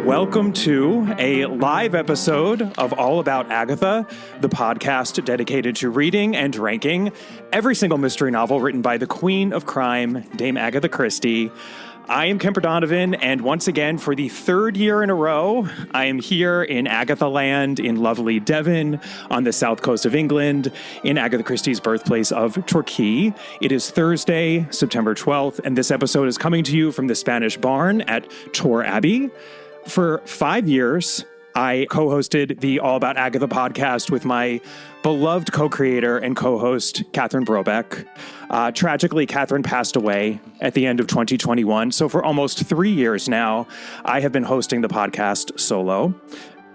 Welcome to a live episode of All About Agatha, the podcast dedicated to reading and ranking every single mystery novel written by the Queen of Crime, Dame Agatha Christie. I am Kemper Donovan, and once again, for the third year in a row, I am here in Agatha Land in lovely Devon on the south coast of England, in Agatha Christie's birthplace of Torquay. It is Thursday, September 12th, and this episode is coming to you from the Spanish Barn at Torquay Abbey. For 5 years, I co-hosted the All About Agatha podcast with my beloved co-creator and co-host, Catherine Brobeck. Tragically, Catherine passed away at the end of 2021. So for almost 3 years now, I have been hosting the podcast solo.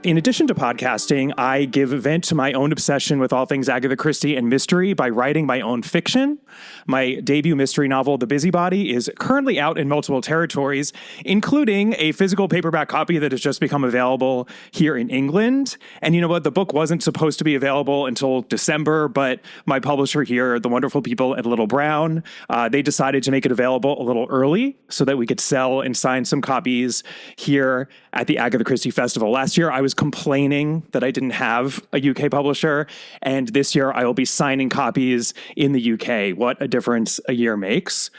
In addition to podcasting, I give vent to my own obsession with all things Agatha Christie and mystery by writing my own fiction. My debut mystery novel, The Busybody, is currently out in multiple territories, including a physical paperback copy that has just become available here in England. And you know what? The book wasn't supposed to be available until December, but my publisher here, the wonderful people at Little Brown, they decided to make it available a little early so that we could sell and sign some copies here at the Agatha Christie Festival. Last year, I was complaining that I didn't have a UK publisher, and this year I will be signing copies in the UK. What a difference a year makes.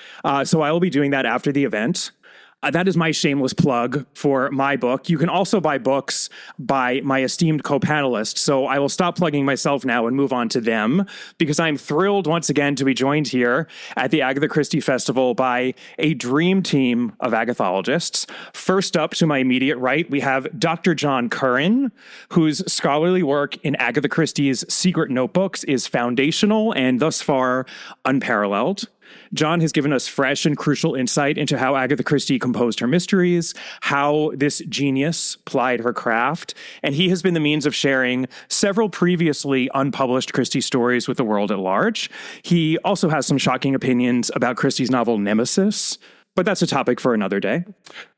So I will be doing that after the event. That is my shameless plug for my book. You can also buy books by my esteemed co-panelists, so I will stop plugging myself now and move on to them, because I'm thrilled once again to be joined here at the Agatha Christie Festival by a dream team of Agathologists. First up, to my immediate right, we have Dr. John Curran, whose scholarly work in Agatha Christie's secret notebooks is foundational and thus far unparalleled. John has given us fresh and crucial insight into how Agatha Christie composed her mysteries, how this genius plied her craft, and he has been the means of sharing several previously unpublished Christie stories with the world at large. He also has some shocking opinions about Christie's novel Nemesis, but that's a topic for another day.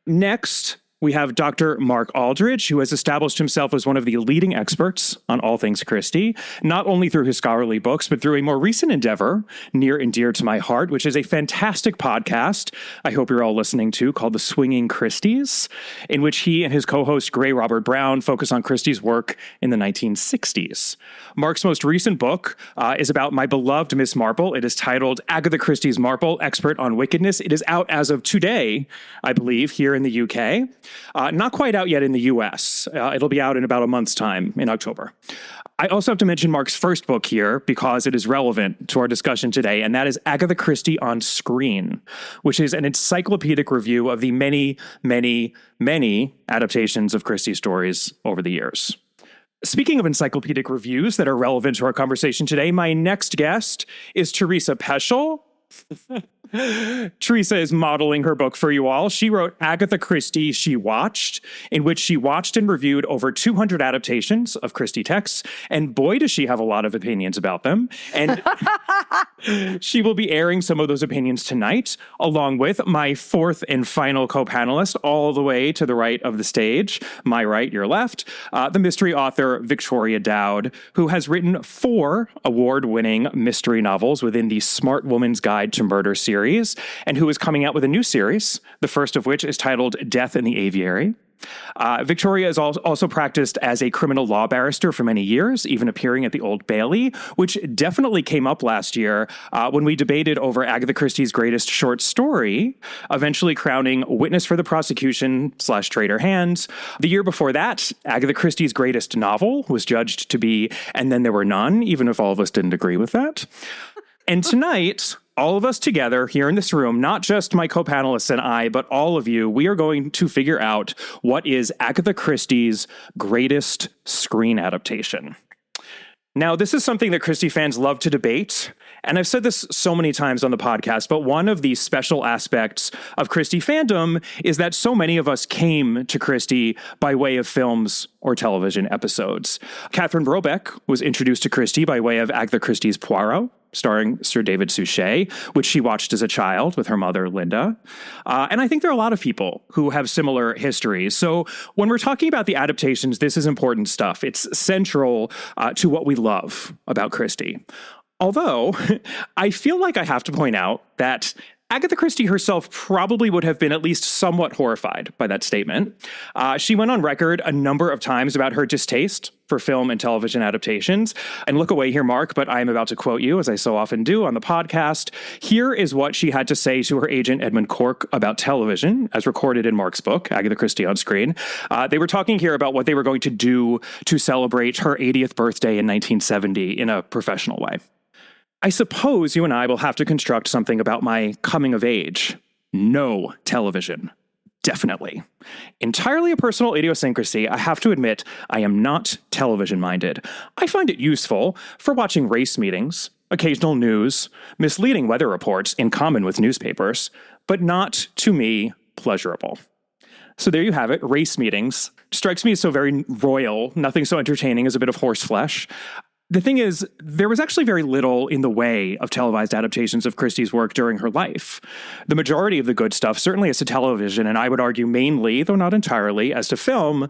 Next, we have Dr. Mark Aldridge, who has established himself as one of the leading experts on all things Christie, not only through his scholarly books, but through a more recent endeavor near and dear to my heart, which is a fantastic podcast I hope you're all listening to called The Swinging Christies, in which he and his co-host Gray Robert Brown focus on Christie's work in the 1960s. Mark's most recent book is about my beloved Miss Marple. It is titled Agatha Christie's Marple, Expert on Wickedness. It is out as of today, I believe, here in the UK. Not quite out yet in the US. It'll be out in about a month's time in October. I also have to mention Mark's first book here because it is relevant to our discussion today, and that is Agatha Christie on Screen, which is an encyclopedic review of the many, many, many adaptations of Christie stories over the years. Speaking of encyclopedic reviews that are relevant to our conversation today, my next guest is Teresa Peschel. Teresa is modeling her book for you all. She wrote Agatha Christie She Watched, in which she watched and reviewed over 200 adaptations of Christie texts, and boy, does she have a lot of opinions about them. And she will be airing some of those opinions tonight, along with my fourth and final co-panelist, all the way to the right of the stage, my right, your left, the mystery author Victoria Dowd, who has written 4 award-winning mystery novels within the Smart Woman's Guide to Murder series, and who is coming out with a new series, the first of which is titled Death in the Aviary. Victoria has also practiced as a criminal law barrister for many years, even appearing at the Old Bailey, which definitely came up last year when we debated over Agatha Christie's greatest short story, eventually crowning witness for the prosecution / traitor hands. The year before that, Agatha Christie's greatest novel was judged to be And Then There Were None, even if all of us didn't agree with that. And tonight, all of us together here in this room, not just my co-panelists and I, but all of you, we are going to figure out what is Agatha Christie's greatest screen adaptation. Now, this is something that Christie fans love to debate, and I've said this so many times on the podcast, but one of the special aspects of Christie fandom is that so many of us came to Christie by way of films or television episodes. Catherine Brobeck was introduced to Christie by way of Agatha Christie's Poirot, starring Sir David Suchet, which she watched as a child with her mother, Linda. And I think there are a lot of people who have similar histories. So when we're talking about the adaptations, this is important stuff. It's central to what we love about Christie. Although, I feel like I have to point out that Agatha Christie herself probably would have been at least somewhat horrified by that statement. She went on record a number of times about her distaste for film and television adaptations. And look away here, Mark, but I am about to quote you, as I so often do on the podcast. Here is what she had to say to her agent, Edmund Cork, about television, as recorded in Mark's book, Agatha Christie on Screen. They were talking here about what they were going to do to celebrate her 80th birthday in 1970 in a professional way. I suppose you and I will have to construct something about my coming of age. No television. Definitely. Entirely a personal idiosyncrasy, I have to admit I am not television-minded. I find it useful for watching race meetings, occasional news, misleading weather reports in common with newspapers, but not, to me, pleasurable. So there you have it, race meetings. Strikes me as so very royal, nothing so entertaining as a bit of horseflesh. The thing is, there was actually very little in the way of televised adaptations of Christie's work during her life. The majority of the good stuff, certainly as to television, and I would argue mainly, though not entirely, as to film,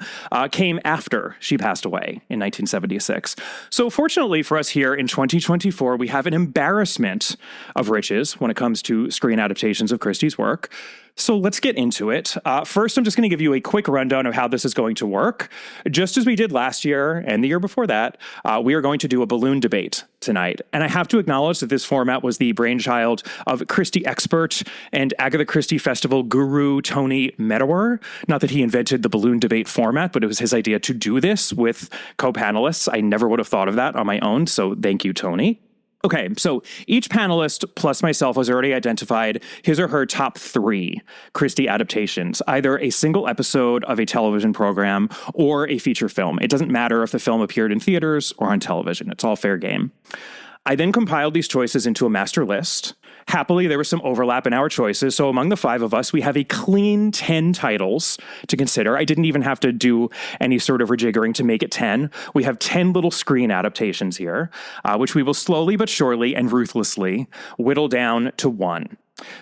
came after she passed away in 1976. So fortunately for us here in 2024, we have an embarrassment of riches when it comes to screen adaptations of Christie's work. So let's get into it. First, I'm just going to give you a quick rundown of how this is going to work. Just as we did last year and the year before that, we are going to do a balloon debate tonight. And I have to acknowledge that this format was the brainchild of Christie expert and Agatha Christie Festival guru Tony Medower. Not that he invented the balloon debate format, but it was his idea to do this with co-panelists. I never would have thought of that on my own, so thank you, Tony. Okay, so each panelist plus myself has already identified his or her top 3 Christie adaptations, either a single episode of a television program or a feature film. It doesn't matter if the film appeared in theaters or on television. It's all fair game. I then compiled these choices into a master list. Happily, there was some overlap in our choices, so among the 5 of us, we have a clean 10 titles to consider. I didn't even have to do any sort of rejiggering to make it 10. We have 10 little screen adaptations here, which we will slowly but surely and ruthlessly whittle down to 1.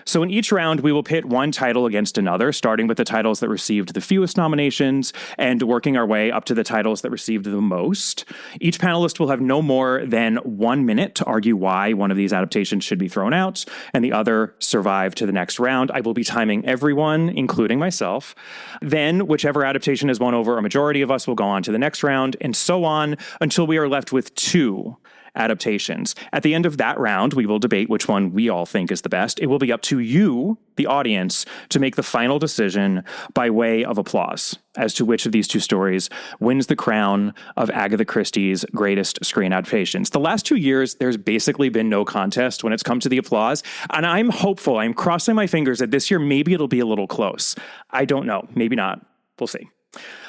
So in each round, we will pit one title against another, starting with the titles that received the fewest nominations and working our way up to the titles that received the most. Each panelist will have no more than 1 minute to argue why one of these adaptations should be thrown out and the other survive to the next round. I will be timing everyone, including myself. Then, whichever adaptation has won over a majority of us will go on to the next round, and so on until we are left with 2 adaptations. At the end of that round, we will debate which one we all think is the best. It will be up to you, the audience, to make the final decision by way of applause as to which of these 2 stories wins the crown of Agatha Christie's greatest screen adaptations. The last 2 years, there's basically been no contest when it's come to the applause, and I'm hopeful, I'm crossing my fingers that this year maybe it'll be a little close. I don't know. Maybe not. We'll see.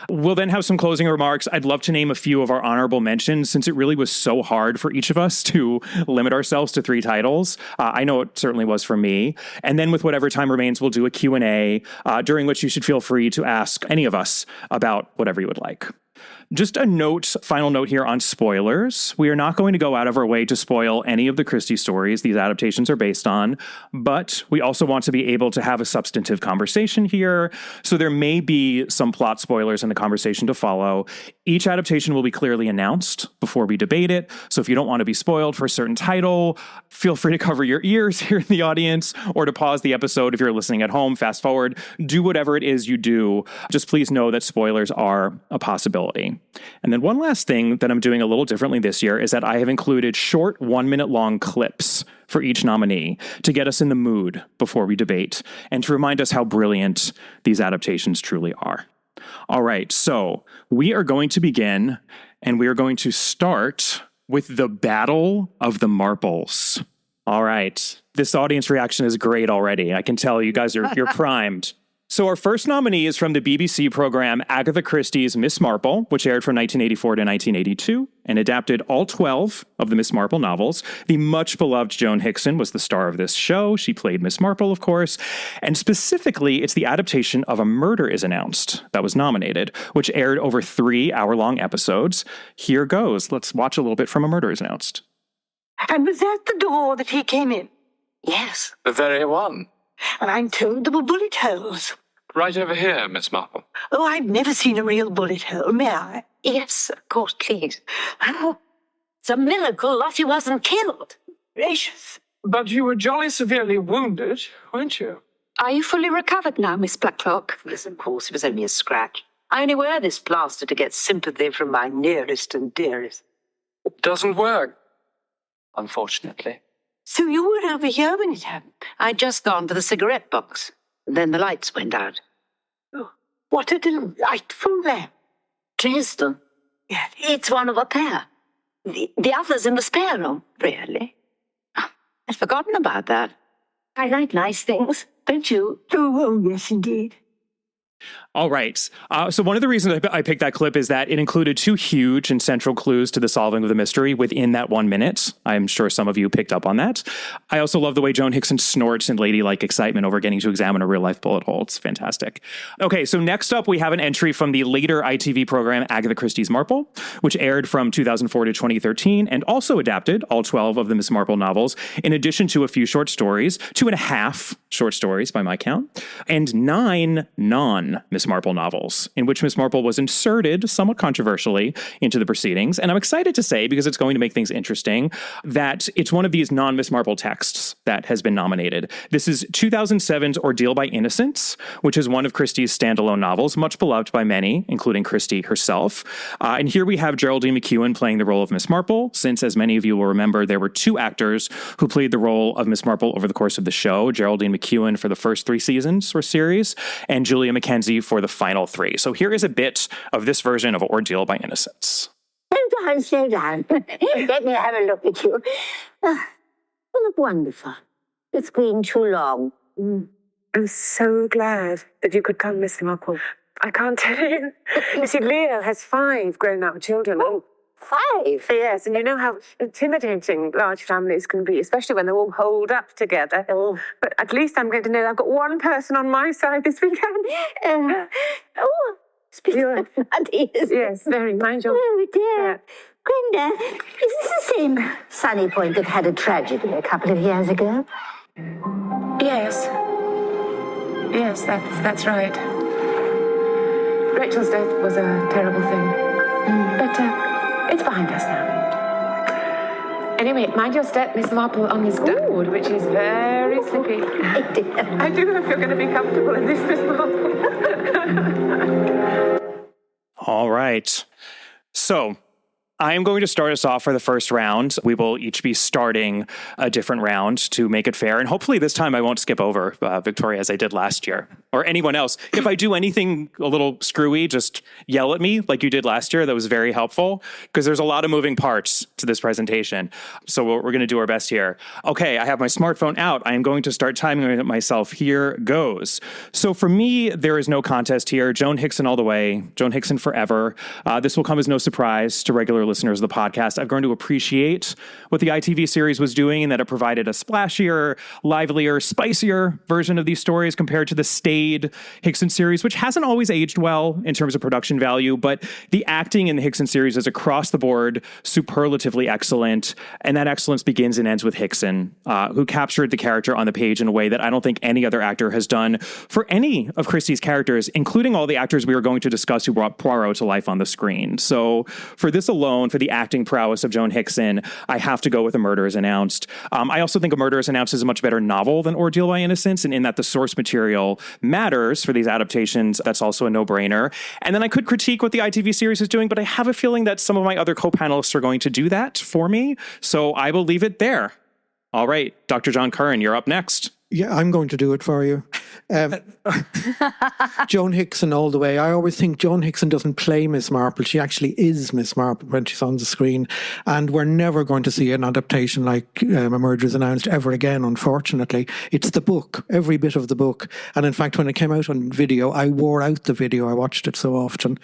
We'll then have some closing remarks. I'd love to name a few of our honorable mentions since it really was so hard for each of us to limit ourselves to 3 titles. I know it certainly was for me. And then with whatever time remains, we'll do a Q&A during which you should feel free to ask any of us about whatever you would like. Just a final note here on spoilers. We are not going to go out of our way to spoil any of the Christie stories these adaptations are based on, but we also want to be able to have a substantive conversation here, so there may be some plot spoilers in the conversation to follow. Each adaptation will be clearly announced before we debate it, so if you don't want to be spoiled for a certain title, feel free to cover your ears here in the audience, or to pause the episode if you're listening at home, fast forward, do whatever it is you do. Just please know that spoilers are a possibility. And then one last thing that I'm doing a little differently this year is that I have included short 1-minute long clips for each nominee to get us in the mood before we debate and to remind us how brilliant these adaptations truly are. All right, so we are going to begin, and we are going to start with the Battle of the Marbles. All right, this audience reaction is great already. I can tell you guys you're primed. So our first nominee is from the BBC program Agatha Christie's Miss Marple, which aired from 1984 to 1982 and adapted all 12 of the Miss Marple novels. The much-beloved Joan Hickson was the star of this show. She played Miss Marple, of course. And specifically, it's the adaptation of A Murder is Announced that was nominated, which aired over 3 hour-long episodes. Here goes. Let's watch a little bit from A Murder is Announced. And was that the door that he came in? Yes, the very one. And I'm told there were bullet holes. Right over here, Miss Marple. Oh, I've never seen a real bullet hole, may I? Yes, of course, please. Oh, it's a miracle Lottie wasn't killed. Gracious. But you were jolly severely wounded, weren't you? Are you fully recovered now, Miss Blacklock? Yes, of course, it was only a scratch. I only wear this plaster to get sympathy from my nearest and dearest. Doesn't work, unfortunately. So you were over here when it happened? I'd just gone for the cigarette box. Then the lights went out. Oh, what a delightful lamp. Dresden. Yes. It's one of a pair. The other's in the spare room. Really? I'd forgotten about that. I like nice things, don't you? Oh, yes, indeed. All right. So one of the reasons I picked that clip is that it included two huge and central clues to the solving of the mystery within that 1 minute. I'm sure some of you picked up on that. I also love the way Joan Hickson snorts in ladylike excitement over getting to examine a real-life bullet hole. It's fantastic. Okay, so next up, we have an entry from the later ITV program Agatha Christie's Marple, which aired from 2004 to 2013 and also adapted all 12 of the Miss Marple novels, in addition to a few short stories, 2.5 short stories by my count, and 9 non-Miss Marple novels, in which Miss Marple was inserted, somewhat controversially, into the proceedings. And I'm excited to say, because it's going to make things interesting, that it's one of these non-Miss Marple texts that has been nominated. This is 2007's Ordeal by Innocence, which is one of Christie's standalone novels, much beloved by many, including Christie herself. And here we have Geraldine McEwen playing the role of Miss Marple, since, as many of you will remember, there were 2 actors who played the role of Miss Marple over the course of the show, Geraldine McEwen for the first 3 seasons or series, and Julia Mackenzie for the final 3. So here is a bit of this version of Ordeal by Innocence. Slow down. Let me have a look at you. You look wonderful. It's been too long. I'm so glad that you could come, Miss Marple. I can't tell you. You see, Leo has 5 grown-up children. Oh, 5? Yes, and you know how intimidating large families can be, especially when they're all holed up together. Oh. But at least I'm going to know I've got one person on my side this weekend. Speaking of funny, yes, very. Mind your... Oh, dear. Grenda, is this the same Sunny Point that had a tragedy a couple of years ago? Yes. Yes, that's right. Rachel's death was a terrible thing. But it's behind us now. Anyway, mind your step, Miss Marple, on this board, which is very slippy. I do hope you're going to be comfortable in this, Miss Marple. All right. So I am going to start us off for the first round. We will each be starting a different round to make it fair. And hopefully this time I won't skip over Victoria as I did last year, or anyone else. If I do anything a little screwy, just yell at me like you did last year. That was very helpful, because there's a lot of moving parts to this presentation. So we're going to do our best here. Okay, I have my smartphone out. I am going to start timing it myself. Here goes. So for me, there is no contest here. Joan Hickson all the way. Joan Hickson forever. This will come as no surprise to regular listeners of the podcast. I've grown to appreciate what the ITV series was doing, and that it provided a splashier, livelier, spicier version of these stories compared to the staid Hickson series, which hasn't always aged well in terms of production value, but the acting in the Hickson series is across the board superlatively excellent, and that excellence begins and ends with Hickson, who captured the character on the page in a way that I don't think any other actor has done for any of Christie's characters, including all the actors we are going to discuss who brought Poirot to life on the screen. So for this alone, for the acting prowess of Joan Hickson, I have to go with A Murder is Announced. I also think A Murder is Announced is a much better novel than Ordeal by Innocence, and in that the source material matters for these adaptations, that's also a no-brainer. And then I could critique what the ITV series is doing, but I have a feeling that some of my other co-panelists are going to do that for me, so I will leave it there. All right, Dr. John Curran, you're up next. Yeah, I'm going to do it for you. Joan Hickson all the way. I always think Joan Hickson doesn't play Miss Marple. She actually is Miss Marple when she's on the screen. And we're never going to see an adaptation like A Murder is Announced ever again, unfortunately. It's the book, every bit of the book. And in fact, when it came out on video, I wore out the video. I watched it so often.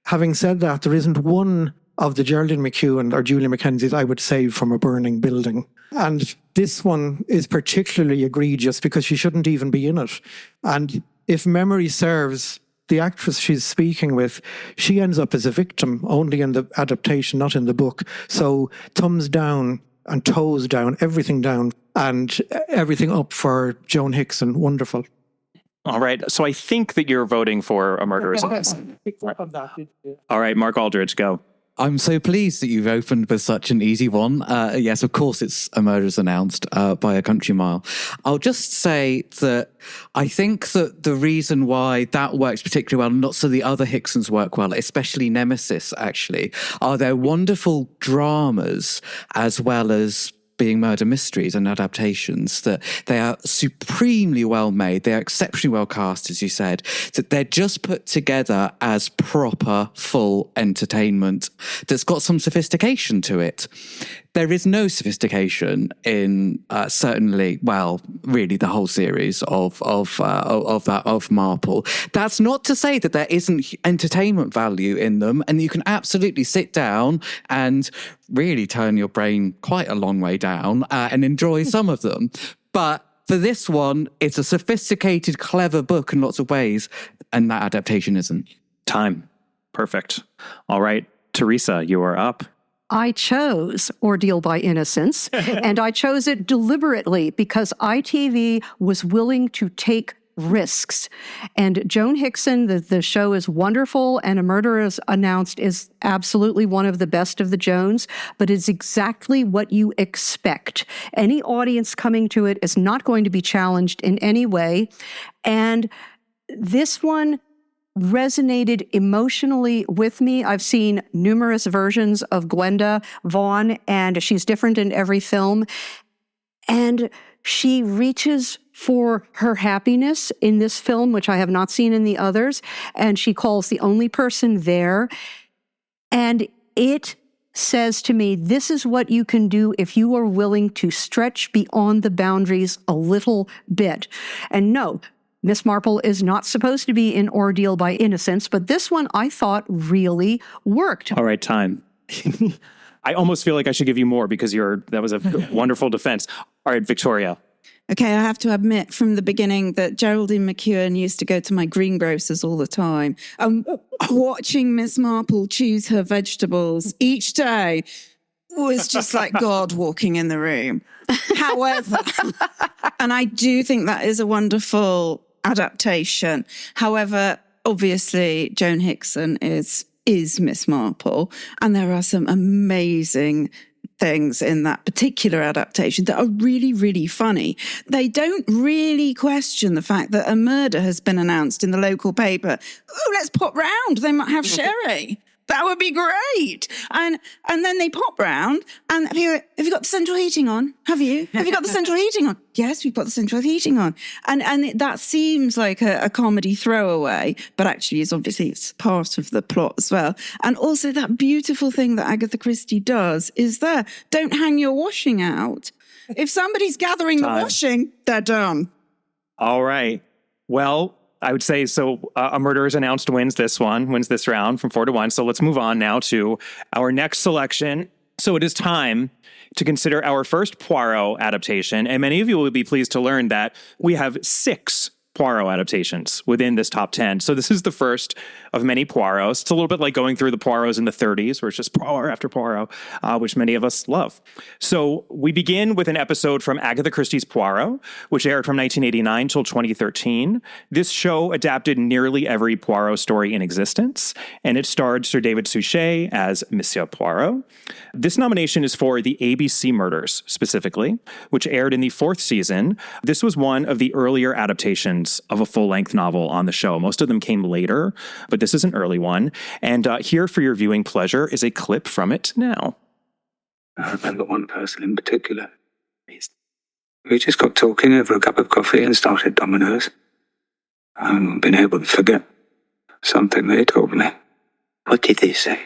Having said that, there isn't one of the Geraldine McEwen or Julia Mackenzie's I would save from a burning building. And this one is particularly egregious because she shouldn't even be in it. And if memory serves, the actress she's speaking with, she ends up as a victim only in the adaptation, not in the book. So thumbs down and toes down, everything down, and everything up for Joan Hickson. Wonderful. All right. So I think that you're voting for A Murder is Announced. All right, Mark Aldridge, go. I'm so pleased that you've opened with such an easy one. Yes, of course, it's A Murder is Announced by a country mile. I'll just say that I think that the reason why that works particularly well, and lots of the other Hicksons work well, especially Nemesis, actually, are their wonderful dramas as well as being murder mysteries and adaptations, that they are supremely well made. They are exceptionally well cast, as you said, that they're just put together as proper, full entertainment that's got some sophistication to it. There is no sophistication in certainly, well, really the whole series of Marple. That's not to say that there isn't entertainment value in them, and you can absolutely sit down and really turn your brain quite a long way down and enjoy some of them. But for this one, it's a sophisticated, clever book in lots of ways, and that adaptation isn't. Time. Perfect. All right, Teresa, you are up. I chose Ordeal by Innocence, and I chose it deliberately because ITV was willing to take risks. And Joan Hickson, the show is wonderful, and A Murder is Announced is absolutely one of the best of the Joans, but it's exactly what you expect. Any audience coming to it is not going to be challenged in any way. And this one resonated emotionally with me. I've seen numerous versions of Gwenda Vaughn, and she's different in every film. And she reaches for her happiness in this film, which I have not seen in the others, and she calls the only person there. And it says to me, this is what you can do if you are willing to stretch beyond the boundaries a little bit. And no, Miss Marple is not supposed to be in Ordeal by Innocence, but this one I thought really worked. All right, time. I almost feel like I should give you more because that was a wonderful defense. All right, Victoria. Okay, I have to admit from the beginning that Geraldine McEwen used to go to my greengrocers all the time. Watching Miss Marple choose her vegetables each day was just like God walking in the room. However, and I do think that is a wonderful adaptation. However, obviously, Joan Hickson is Miss Marple, and there are some amazing things in that particular adaptation that are really, really funny. They don't really question the fact that a murder has been announced in the local paper. Oh, let's pop round. They might have sherry. That would be great. And then they pop round and have you got the central heating on? Have you got the central heating on? Yes, we've got the central heating on. And that seems like a comedy throwaway, but actually it's part of the plot as well. And also that beautiful thing that Agatha Christie does is don't hang your washing out. If somebody's gathering the washing, they're done. All right. Well, I would say, so A Murder is Announced wins this round from 4-1. So let's move on now to our next selection. So it is time to consider our first Poirot adaptation. And many of you will be pleased to learn that we have 6 Poirot adaptations within this top 10. So this is the first of many Poirots. It's a little bit like going through the Poirots in the 30s, where it's just Poirot after Poirot, which many of us love. So we begin with an episode from Agatha Christie's Poirot, which aired from 1989 till 2013. This show adapted nearly every Poirot story in existence, and it starred Sir David Suchet as Monsieur Poirot. This nomination is for the ABC Murders, specifically, which aired in the 4th season. This was one of the earlier adaptations of a full-length novel on the show. Most of them came later, but this is an early one. And here for your viewing pleasure is a clip from it now. I remember one person in particular. We just got talking over a cup of coffee and started dominoes. I haven't been able to forget something they told me. What did they say?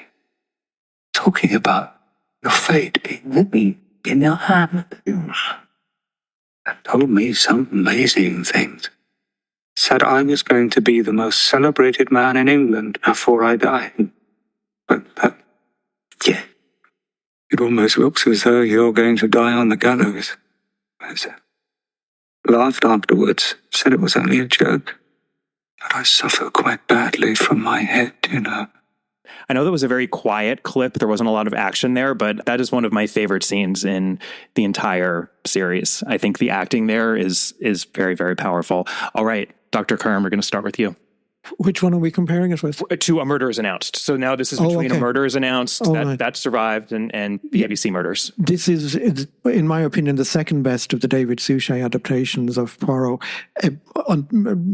Talking about your fate being in your hands. They told me some amazing things. Said I was going to be the most celebrated man in England before I died. But it almost looks as though you're going to die on the gallows. I said. Laughed afterwards, said it was only a joke. But I suffer quite badly from my head, you know. I know that was a very quiet clip. There wasn't a lot of action there, but that is one of my favorite scenes in the entire series. I think the acting there is very, very powerful. All right, Dr. Kerm, we're going to start with you. Which one are we comparing it with? To A Murder is Announced. So now this is between A Murder is Announced, that survived, and the ABC Murders. This is, in my opinion, the second best of the David Suchet adaptations of Poirot,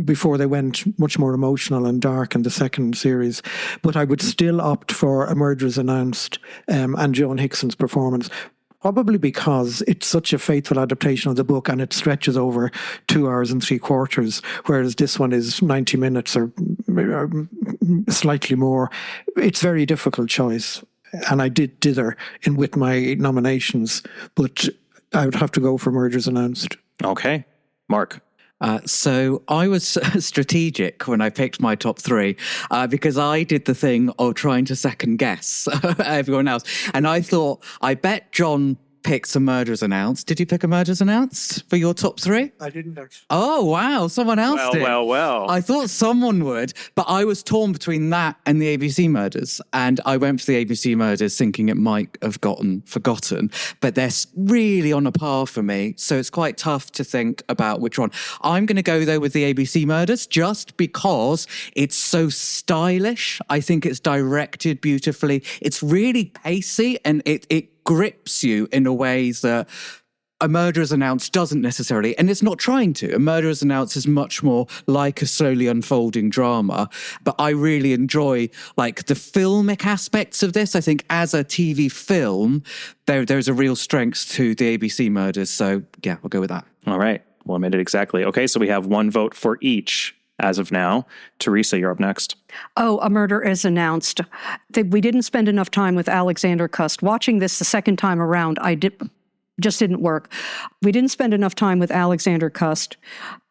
before they went much more emotional and dark in the second series. But I would still opt for A Murder is Announced and Joan Hickson's performance. Probably because it's such a faithful adaptation of the book and it stretches over 2 hours and 3/4, whereas this one is 90 minutes or slightly more. It's a very difficult choice. And I did dither with my nominations, but I would have to go for Murders Announced. Okay. Mark? So I was strategic when I picked my top three because I did the thing of trying to second guess everyone else. And I thought, I bet John picked A Murder is Announced. Did you pick A Murder is Announced for your top three? I didn't actually. Oh, wow. Someone else did. Well. I thought someone would, but I was torn between that and the ABC Murders. And I went for the ABC Murders thinking it might have gotten forgotten, but they're really on a par for me. So it's quite tough to think about which one. I'm going to go, though, with the ABC Murders just because it's so stylish. I think it's directed beautifully. It's really pacey and it grips you in a way that A Murder is Announced doesn't necessarily, and it's not trying to. A Murder is Announced is much more like a slowly unfolding drama, but I really enjoy like the filmic aspects of this. I think as a TV film, there's a real strength to the ABC Murders, so yeah, I'll go with that. All right, 1 minute exactly. Okay, so we have one vote for each as of now. Teresa, you're up next. Oh, A Murder is Announced. We didn't spend enough time with Alexander Cust. Watching this the second time around, just didn't work. We didn't spend enough time with Alexander Cust.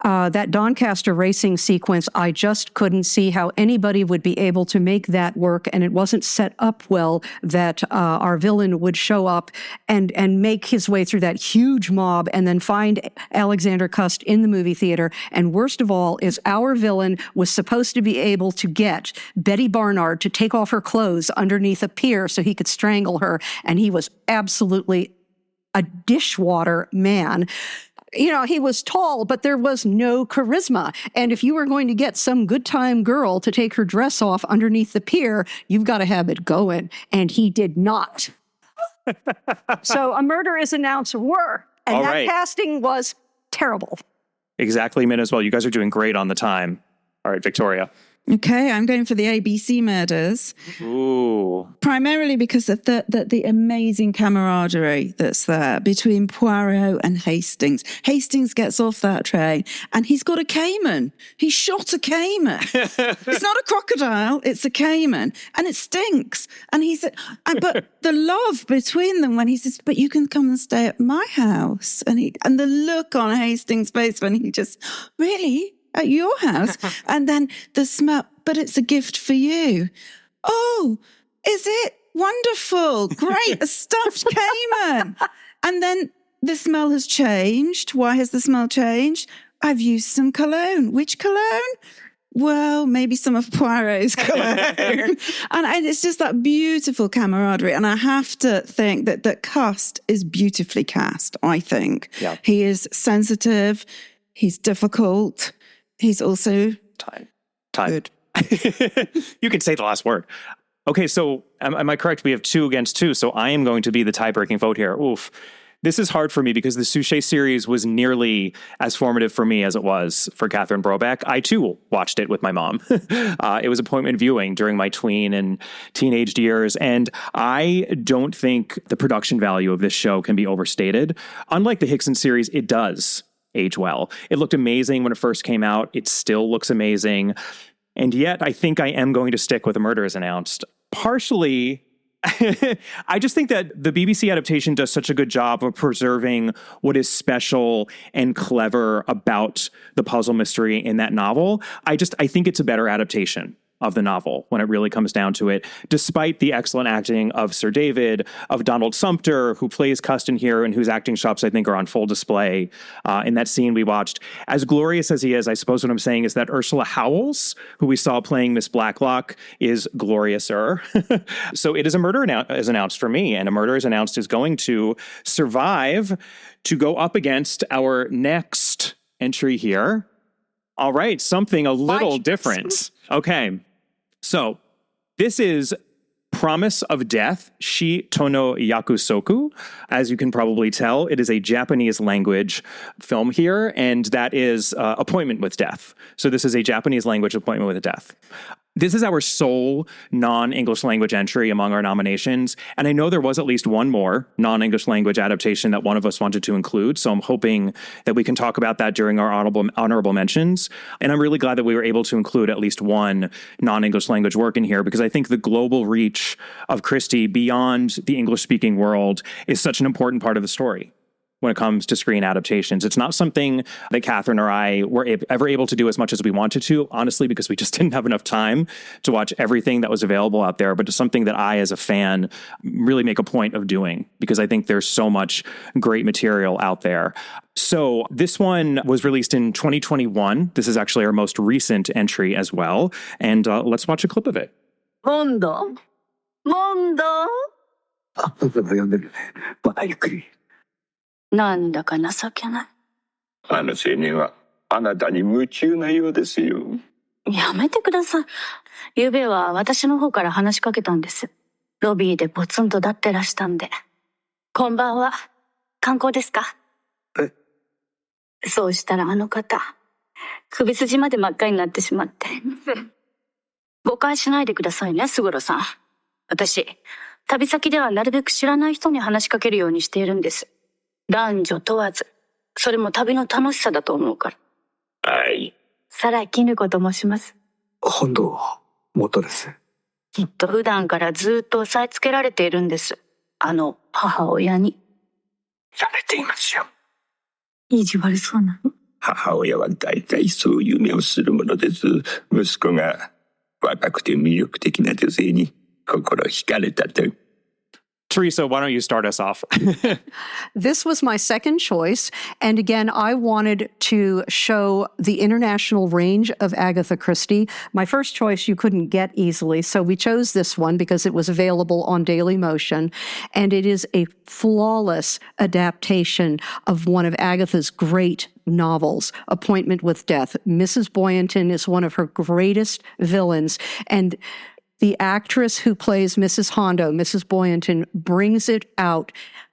That Doncaster racing sequence, I just couldn't see how anybody would be able to make that work, and it wasn't set up well that our villain would show up and make his way through that huge mob and then find Alexander Cust in the movie theater. And worst of all is our villain was supposed to be able to get Betty Barnard to take off her clothes underneath a pier so he could strangle her, and he was absolutely a dishwater man. You know, he was tall, but there was no charisma. And if you were going to get some good time girl to take her dress off underneath the pier, you've got to have it going. And he did not. So A Murder is Announced and all that right. casting was terrible. Exactly, Min, as well. You guys are doing great on the time. All right, Victoria. Okay, I'm going for the ABC Murders. Ooh. Primarily because of the amazing camaraderie that's there between Poirot and Hastings. Hastings gets off that train and he's got a caiman. He shot a caiman. It's not a crocodile, it's a caiman. And it stinks. And but the love between them when he says, but you can come and stay at my house. And the look on Hastings' face when he just, really? At your house? And then the smell, but it's a gift for you. Oh, is it? Wonderful. Great. A stuffed caiman. And then the smell has changed. Why has the smell changed? I've used some cologne. Which cologne? Well, maybe some of Poirot's cologne. and it's just that beautiful camaraderie. And I have to think that Cust is beautifully cast, I think. Yeah. He is sensitive. He's difficult. He's also Time. good. You can say the last word. Okay, so am I correct? We have 2 against 2, so I am going to be the tie-breaking vote here. Oof. This is hard for me because the Suchet series was nearly as formative for me as it was for Catherine Brobeck. I, too, watched it with my mom. It was appointment viewing during my tween and teenage years, and I don't think the production value of this show can be overstated. Unlike the Hickson series, it does age well. It looked amazing when it first came out. It still looks amazing. And yet, I think I am going to stick with A Murder is Announced. Partially, I just think that the BBC adaptation does such a good job of preserving what is special and clever about the puzzle mystery in that novel. I think it's a better adaptation of the novel when it really comes down to it, despite the excellent acting of Sir David, of Donald Sumpter, who plays Custon here and whose acting chops I think are on full display in that scene we watched. As glorious as he is, I suppose what I'm saying is that Ursula Howells, who we saw playing Miss Blacklock, is gloriouser. So it is A Murder is Announced for me, and A Murder is Announced is going to survive to go up against our next entry here All right, something a little different. Okay, so this is Promise of Death, Shi Tono Yakusoku. As you can probably tell, it is a Japanese language film here, and that is Appointment with Death. So this is a Japanese language Appointment with Death. This is our sole non-English language entry among our nominations, and I know there was at least one more non-English language adaptation that one of us wanted to include, so I'm hoping that we can talk about that during our honorable mentions, and I'm really glad that we were able to include at least one non-English language work in here, because I think the global reach of Christie beyond the English-speaking world is such an important part of the story when it comes to screen adaptations. It's not something that Catherine or I were ever able to do as much as we wanted to, honestly, because we just didn't have enough time to watch everything that was available out there, but it's something that I, as a fan, really make a point of doing, because I think there's so much great material out there. So this one was released in 2021. This is actually our most recent entry as well. And let's watch a clip of it. Mondo? Mondo? なんだか情けない。あの青年はあなたに夢中なようですよ。やめてください。昨夜は私の方から話しかけたんです。ロビーでポツンと立ってらしたんで。こんばんは。観光ですか？え？そうしたらあの方、首筋まで真っ赤になってしまって。誤解しないでくださいね、菅原さん。私、旅先ではなるべく知らない人に話しかけるようにしているんです。男女問わず、それも旅の楽しさだと思うから。はい。サラキヌコと申します。本堂元です。きっと普段からずっと押さえつけられているんです。母親に。されていますよ。意地悪そうなの。母親は大体そういう目をするものです。息子が若くて魅力的な女性に心惹かれたと。Teresa, why don't you start us off? This was my second choice. And again, I wanted to show the international range of Agatha Christie. My first choice you couldn't get easily. So we chose this one because it was available on Daily Motion. And it is a flawless adaptation of one of Agatha's great novels, Appointment with Death. Mrs. Boynton is one of her greatest villains. And the actress who plays Mrs. Hondo, Mrs. Boynton, brings it out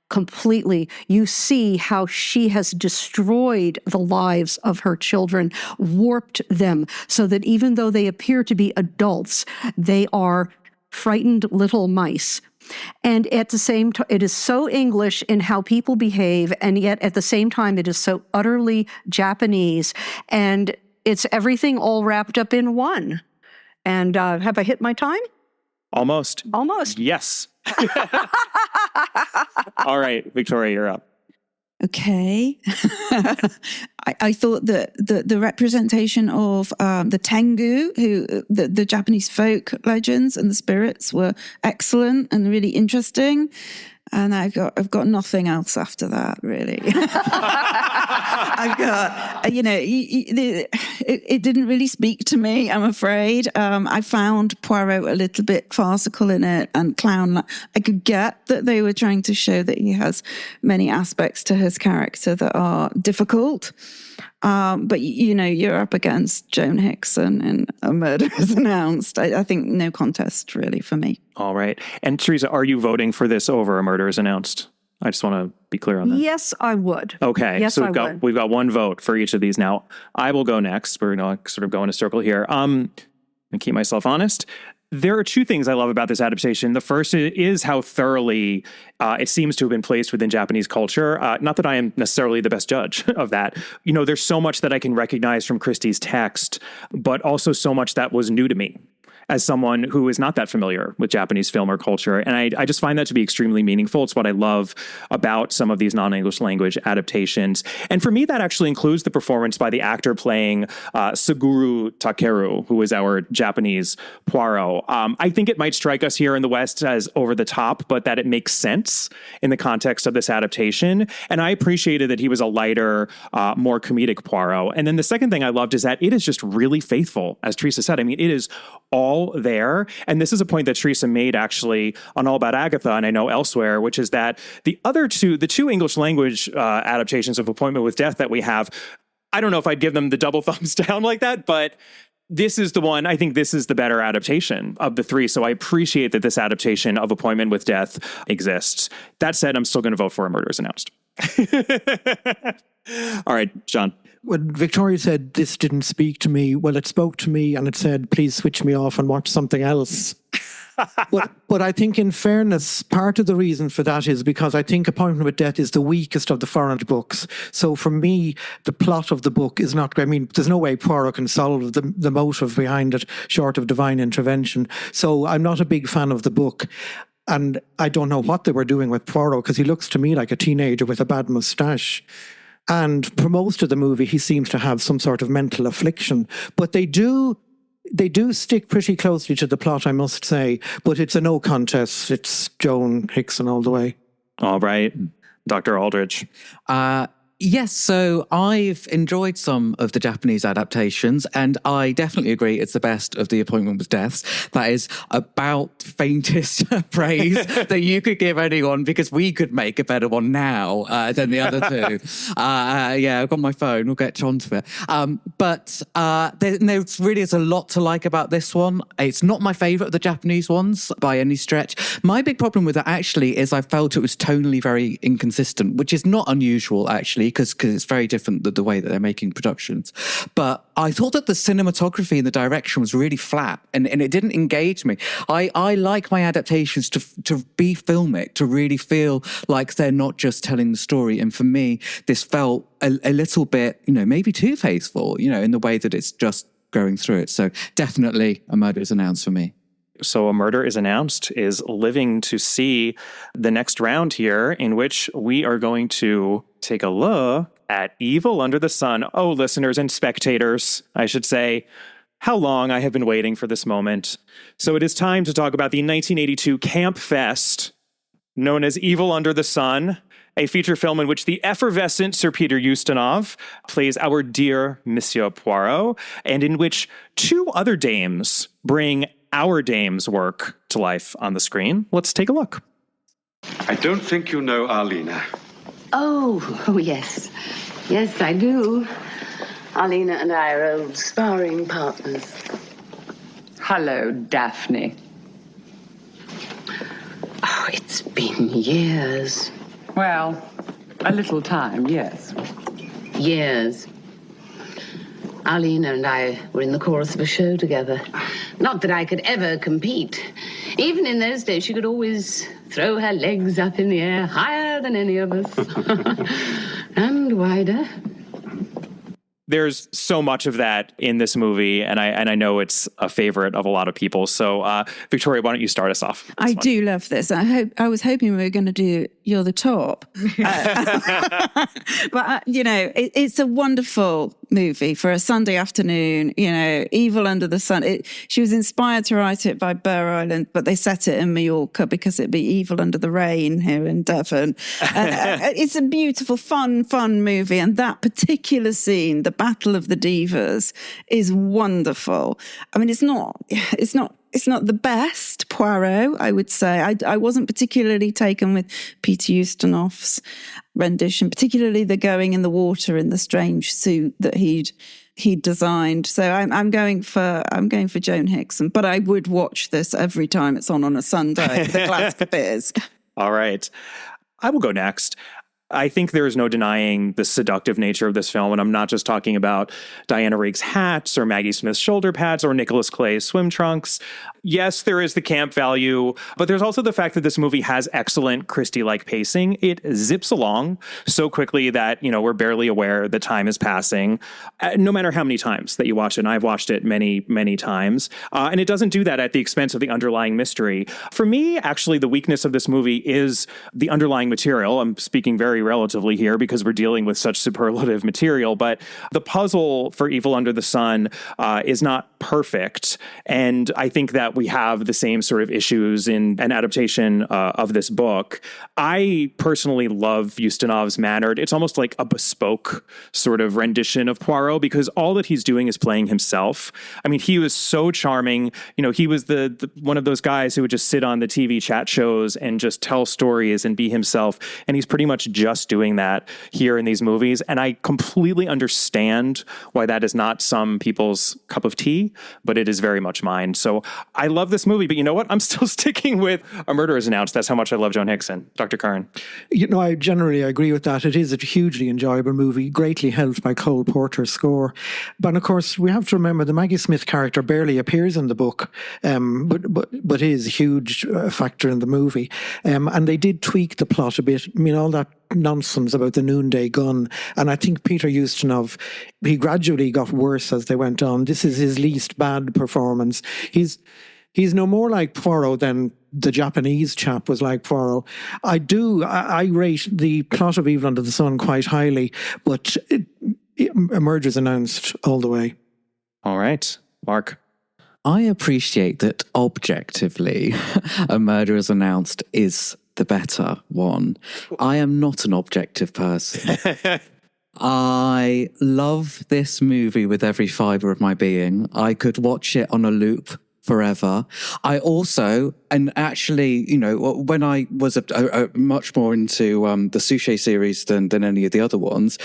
completely. You see how she has destroyed the lives of her children, warped them so that even though they appear to be adults, they are frightened little mice. And at the same time, it is so English in how people behave, and yet at the same time, it is so utterly Japanese. And it's everything all wrapped up in one. And have I hit my time? Almost. Yes. All right, Victoria, you're up. Okay. I thought that the representation of the Tengu, the Japanese folk legends and the spirits, were excellent and really interesting. And I've got nothing else after that, really. I've got, it didn't really speak to me, I'm afraid. I found Poirot a little bit farcical in it and clown. I could get that they were trying to show that he has many aspects to his character that are difficult. But, you're up against Joan Hickson in A Murder is Announced. I think no contest, really, for me. All right. And Teresa, are you voting for this over A Murder is Announced? I just want to be clear on that. Yes, I would. Okay. Yes, so we've got one vote for each of these now. I will go next. We're going to sort of go in a circle here. And keep myself honest. There are two things I love about this adaptation. The first is how thoroughly it seems to have been placed within Japanese culture. Not that I am necessarily the best judge of that. There's so much that I can recognize from Christie's text, but also so much that was new to me as someone who is not that familiar with Japanese film or culture. And I just find that to be extremely meaningful. It's what I love about some of these non-English language adaptations. And for me, that actually includes the performance by the actor playing Suguru Takeru, who is our Japanese Poirot. I think it might strike us here in the West as over the top, but that it makes sense in the context of this adaptation. And I appreciated that he was a lighter, more comedic Poirot. And then the second thing I loved is that it is just really faithful, as Teresa said. I mean, it is all there. And this is a point that Teresa made actually on All About Agatha, and I know elsewhere, which is that the two English language adaptations of Appointment with Death that we have, I don't know if I'd give them the double thumbs down like that, but this is the one, I think this is the better adaptation of the three. So I appreciate that this adaptation of Appointment with Death exists. That said, I'm still going to vote for A Murder is Announced. All right, John. When Victoria said this didn't speak to me, well, it spoke to me and it said, please switch me off and watch something else. But I think in fairness, part of the reason for that is because I think Appointment with Death is the weakest of the Farrant books. So for me, the plot of the book is not, I mean, there's no way Poirot can solve the motive behind it short of divine intervention. So I'm not a big fan of the book. And I don't know what they were doing with Poirot because he looks to me like a teenager with a bad moustache. And for most of the movie, he seems to have some sort of mental affliction. But they do stick pretty closely to the plot, I must say. But it's a no contest. It's Joan Hickson all the way. All right. Dr. Aldrich. Yes, so I've enjoyed some of the Japanese adaptations, and I definitely agree it's the best of the Appointment with Deaths. That is about faintest praise that you could give anyone, because we could make a better one now than the other two. Yeah, I've got my phone. We'll get onto it. But there really is a lot to like about this one. It's not my favourite of the Japanese ones by any stretch. My big problem with it actually is I felt it was tonally very inconsistent, which is not unusual actually, because it's very different the way that they're making productions. But I thought that the cinematography and the direction was really flat, and it didn't engage me. I like my adaptations to be filmic, to really feel like they're not just telling the story. And for me, this felt a little bit, maybe too faithful, in the way that it's just going through it. So definitely A Murder is Announced for me. So A Murder is Announced is living to see the next round here, in which we are going to take a look at Evil Under the Sun. Oh, listeners and spectators, I should say, how long I have been waiting for this moment. So it is time to talk about the 1982 Camp Fest, known as Evil Under the Sun, a feature film in which the effervescent Sir Peter Ustinov plays our dear Monsieur Poirot, and in which two other dames bring our dame's work to life on the screen. Let's take a look. I don't think you know Arlena. Oh, yes. Yes, I do. Arlena and I are old sparring partners. Hello, Daphne. Oh, it's been years. Well, a little time, yes. Years. Arlena and I were in the chorus of a show together. Not that I could ever compete. Even in those days, she could always throw her legs up in the air higher than any of us. And wider. There's so much of that in this movie, and I know it's a favorite of a lot of people. So, Victoria, why don't you start us off? I do love this. I was hoping we were going to do You're the Top. But, it's a wonderful movie for a Sunday afternoon, Evil Under the Sun. She was inspired to write it by Burr Island, but they set it in Mallorca because it'd be Evil Under the Rain here in Devon. It's a beautiful, fun movie. And that particular scene, the Battle of the Divas, is wonderful. I mean, it's not the best Poirot, I would say. I wasn't particularly taken with Peter Ustinov's rendition, particularly the going in the water in the strange suit that he'd designed. So I'm going for Joan Hickson, but I would watch this every time it's on a Sunday with a glass of beers. All right. I will go next. I think there is no denying the seductive nature of this film, and I'm not just talking about Diana Rigg's hats or Maggie Smith's shoulder pads or Nicholas Clay's swim trunks. Yes, there is the camp value, but there's also the fact that this movie has excellent Christie-like pacing. It zips along so quickly that, we're barely aware that time is passing, no matter how many times that you watch it. And I've watched it many, many times. And it doesn't do that at the expense of the underlying mystery. For me, actually, the weakness of this movie is the underlying material. I'm speaking very relatively here because we're dealing with such superlative material, but the puzzle for Evil Under the Sun is not perfect. And I think that we have the same sort of issues in an adaptation of this book. I personally love Ustinov's manner. It's almost like a bespoke sort of rendition of Poirot because all that he's doing is playing himself. I mean, he was so charming. He was the one of those guys who would just sit on the TV chat shows and just tell stories and be himself. And he's pretty much just just doing that here in these movies. And I completely understand why that is not some people's cup of tea, but it is very much mine. So I love this movie, but you know what? I'm still sticking with A Murder Is Announced. That's how much I love Joan Hickson. Dr. Kern. I generally agree with that. It is a hugely enjoyable movie, greatly helped by Cole Porter's score. But of course, we have to remember the Maggie Smith character barely appears in the book, but is a huge factor in the movie. And they did tweak the plot a bit. I mean, all that nonsense about the noonday gun. And I think Peter Ustinov, he gradually got worse as they went on. This is his least bad performance. He's no more like Poirot than the Japanese chap was like Poirot. I rate the plot of Evil Under the Sun quite highly, but A Murder Is Announced all the way. All right. Mark. I appreciate that objectively A Murder Is Announced is the better one. I am not an objective person. I love this movie with every fibre of my being. I could watch it on a loop forever. I also, and actually, when I was much more into the Suchet series than any of the other ones,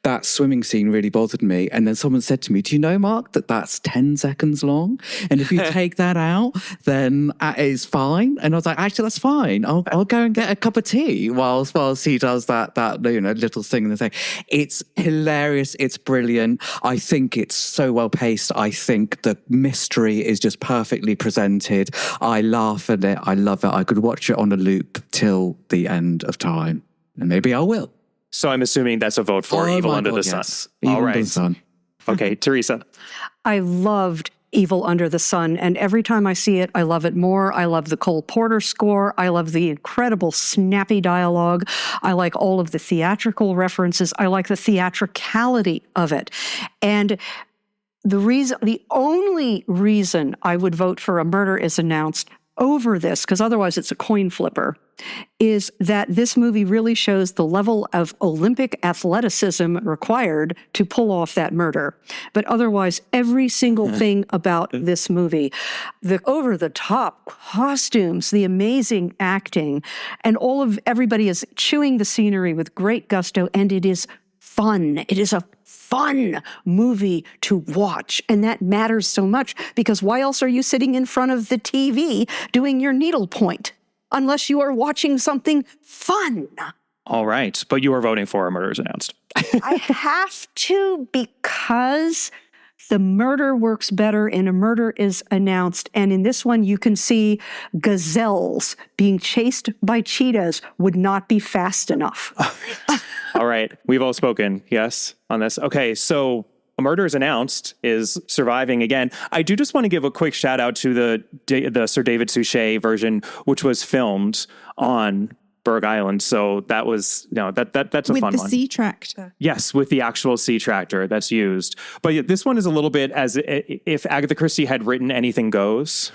that swimming scene really bothered me. And then someone said to me, do you know, Mark, that's 10 seconds long? And if you take that out, then it's fine. And I was like, actually, that's fine. I'll go and get a cup of tea whilst he does that little thing in the thing. It's hilarious. It's brilliant. I think it's so well paced. I think the mystery is just perfectly presented. I laugh at it. I love it. I could watch it on a loop till the end of time. And maybe I will. So I'm assuming that's a vote for Evil Under the Sun. Evil Under the Sun. Okay, Teresa. I loved Evil Under the Sun, and every time I see it, I love it more. I love the Cole Porter score. I love the incredible snappy dialogue. I like all of the theatrical references. I like the theatricality of it. And the only reason I would vote for A Murder Is Announced over this, because otherwise it's a coin flipper, is that this movie really shows the level of Olympic athleticism required to pull off that murder. But otherwise, every single thing about this movie, the over-the-top costumes, the amazing acting, and everybody is chewing the scenery with great gusto, and it is fun. It is a fun movie to watch. And that matters so much because why else are you sitting in front of the TV doing your needlepoint? Unless you are watching something fun. All right. But you are voting for A Murder Is Announced. I have to because the murder works better in A Murder Is Announced. And in this one, you can see gazelles being chased by cheetahs would not be fast enough. All right. We've all spoken, yes, on this. Okay, so A Murder Is Announced is surviving again. I do just want to give a quick shout out to the Sir David Suchet version, which was filmed on Berg Island. So that was, that's a fun one. With the sea tractor. Yes, with the actual sea tractor that's used. But yeah, this one is a little bit as if Agatha Christie had written Anything Goes.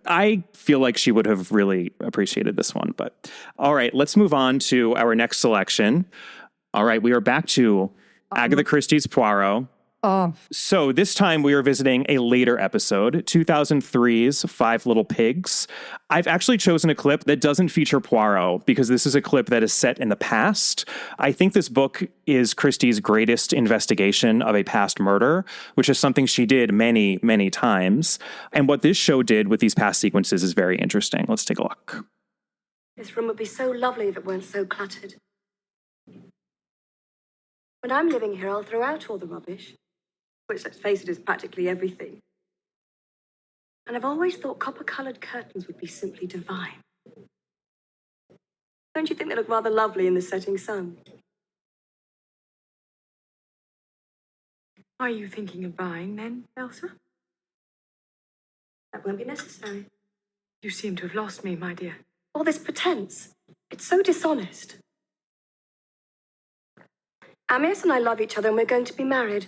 I feel like she would have really appreciated this one. But all right, let's move on to our next selection. All right, we are back to Agatha Christie's Poirot. So this time we are visiting a later episode, 2003's Five Little Pigs. I've actually chosen a clip that doesn't feature Poirot because this is a clip that is set in the past. I think this book is Christie's greatest investigation of a past murder, which is something she did many, many times. And what this show did with these past sequences is very interesting. Let's take a look. This room would be so lovely if it weren't so cluttered. When I'm living here, I'll throw out all the rubbish, which, let's face it, is practically everything. And I've always thought copper-coloured curtains would be simply divine. Don't you think they look rather lovely in the setting sun? Are you thinking of buying then, Elsa? That won't be necessary. You seem to have lost me, my dear. All this pretense, it's so dishonest. Amias and I love each other and we're going to be married.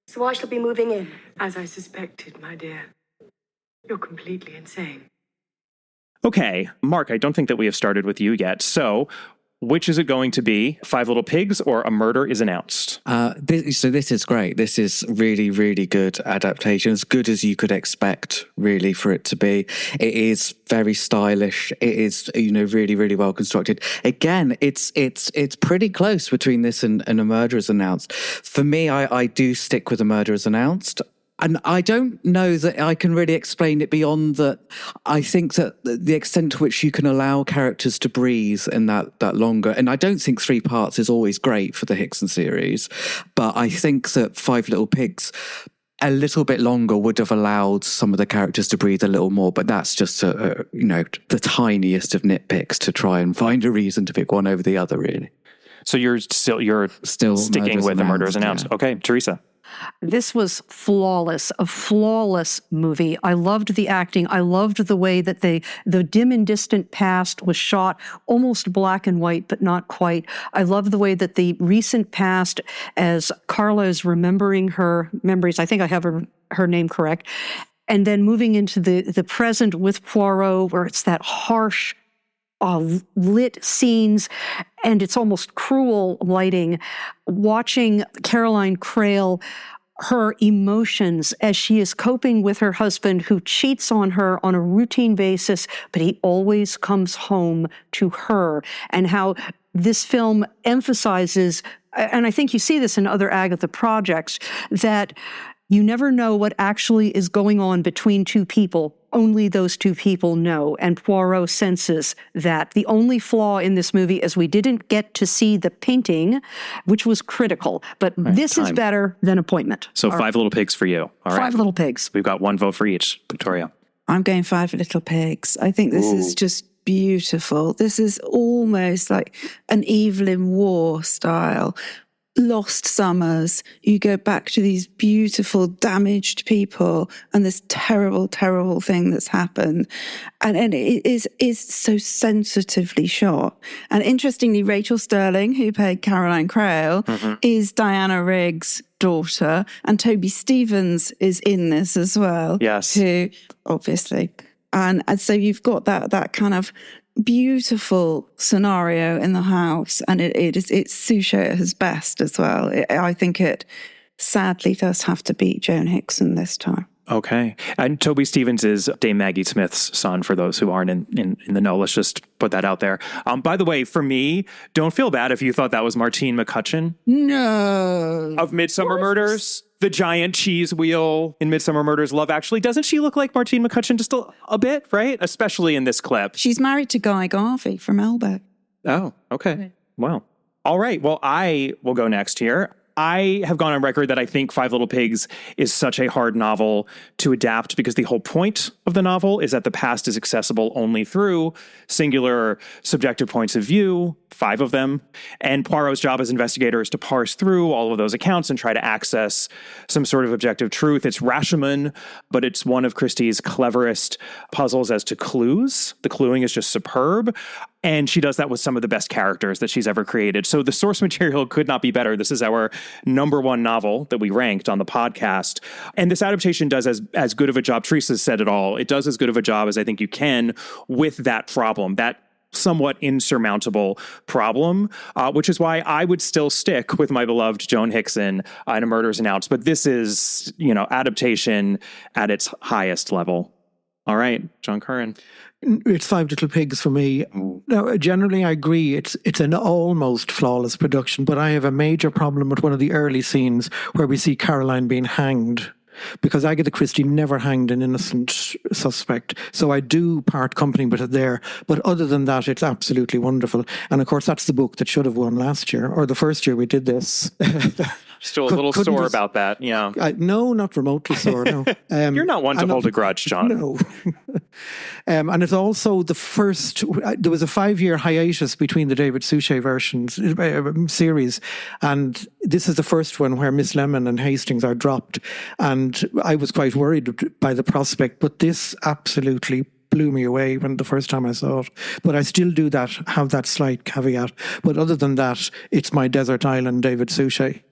So I shall be moving in. As I suspected, my dear. You're completely insane. Okay, Mark, I don't think that we have started with you yet. So Which is it going to be? Five Little Pigs or A Murder is Announced? So this is great. This is really, really good adaptation. As good as you could expect, really, for it to be. It is very stylish. It is, really, really well constructed. Again, it's pretty close between this and A Murder is Announced. For me, I do stick with A Murder is Announced. And I don't know that I can really explain it beyond that. I think that the extent to which you can allow characters to breathe in that longer, and I don't think 3 parts is always great for the Hickson series, but I think that Five Little Pigs a little bit longer would have allowed some of the characters to breathe a little more, but that's just the tiniest of nitpicks to try and find a reason to pick one over the other, really. So you're still sticking with A Murder is Announced. Yeah. Okay, Teresa. This was flawless, a flawless movie. I loved the acting. I loved the way that the dim and distant past was shot almost black and white, but not quite. I love the way that the recent past, as Carla is remembering her memories, I think I have her name correct, and then moving into the present with Poirot, where it's that harsh, lit scenes, and it's almost cruel lighting. Watching Caroline Crail, her emotions as she is coping with her husband who cheats on her on a routine basis, but he always comes home to her, and how this film emphasizes, and I think you see this in other Agatha projects, that you never know what actually is going on between two people. Only those two people know. And Poirot senses that. The only flaw in this movie is we didn't get to see the painting, which was critical. But this is better than Appointment. So Five Little Pigs for you. All right. Five Little Pigs. We've got one vote for each. Victoria. I'm going Five Little Pigs. I think this is just beautiful. This is almost like an Evelyn Waugh style. Lost summers, you go back to these beautiful, damaged people and this terrible, terrible thing that's happened. And it is so sensitively shot. And interestingly, Rachel Sterling, who played Caroline Crail, is Diana Rigg's daughter. And Toby Stevens is in this as well. Yes. Who, obviously. And so you've got that kind of beautiful scenario in the house, and it's Suchet at his best as well. I think it sadly does have to beat Joan Hickson this time. Okay. And Toby Stevens is Dame Maggie Smith's son, for those who aren't in the know. Let's just put that out there. By the way, for me, don't feel bad if you thought that was Martine McCutcheon. No. Of Midsummer Murders. The giant cheese wheel in Midsummer Murders, Love Actually. Doesn't she look like Martine McCutcheon just a bit, right? Especially in this clip. She's married to Guy Garvey from Elbeck. Oh, okay. Wow. All right. Well, I will go next here. I have gone on record that I think Five Little Pigs is such a hard novel to adapt because the whole point of the novel is that the past is accessible only through singular subjective points of view, 5 of them. And Poirot's job as investigator is to parse through all of those accounts and try to access some sort of objective truth. It's Rashomon, but it's one of Christie's cleverest puzzles as to clues. The cluing is just superb. And she does that with some of the best characters that she's ever created. So the source material could not be better. This is our #1 novel that we ranked on the podcast. And this adaptation does as good of a job. Teresa said it all. It does as good of a job as I think you can with that problem, that somewhat insurmountable problem, which is why I would still stick with my beloved Joan Hickson in A Murder is Announced. But this is, adaptation at its highest level. All right, John Curran. It's Five Little Pigs for me. Now, generally, I agree. It's an almost flawless production, but I have a major problem with one of the early scenes where we see Caroline being hanged, because Agatha Christie never hanged an innocent suspect. So I do part company with it there. But other than that, it's absolutely wonderful. And of course, that's the book that should have won last year, or the first year we did this. Still a little sore about that, yeah. No, not remotely sore, no. You're not one to hold a grudge, John. No. And it's also the first, there was a 5-year hiatus between the David Suchet versions series, and this is the first one where Miss Lemon and Hastings are dropped, and I was quite worried by the prospect, but this absolutely blew me away when the first time I saw it. But I still do have that slight caveat. But other than that, it's my Desert Island David Suchet.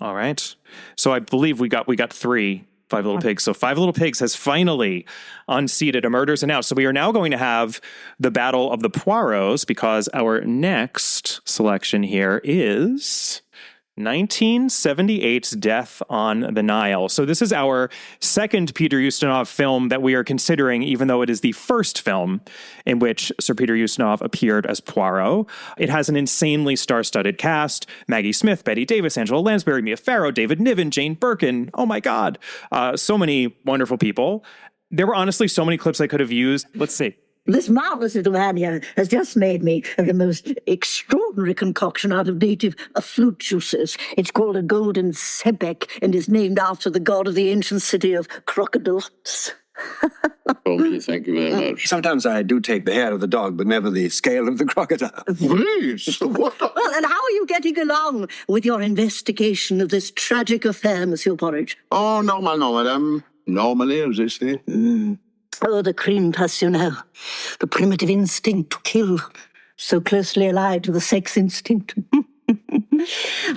All right. So I believe we got 3 Five Little Pigs. So Five Little Pigs has finally unseated A Murder's Announced. So we are now going to have the Battle of the Poirots, because our next selection here is 1978's Death on the Nile. So this is our second Peter Ustinov film that we are considering, even though it is the first film in which Sir Peter Ustinov appeared as Poirot. It has an insanely star-studded cast: Maggie Smith, Bette Davis, Angela Lansbury, Mia Farrow, David Niven, Jane Birkin. Oh my God. So many wonderful people. There were honestly so many clips I could have used. Let's see. This marvellous little man here has just made me the most extraordinary concoction out of native fruit juices. It's called a golden sebek and is named after the god of the ancient city of crocodiles. Okay, thank you very much. Sometimes I do take the hair of the dog, but never the scale of the crocodile. Please. Well, and how are you getting along with your investigation of this tragic affair, Monsieur Porridge? Oh, normal, madame. Normally, as they say. Oh, the crime passionnel, the primitive instinct to kill, so closely allied to the sex instinct.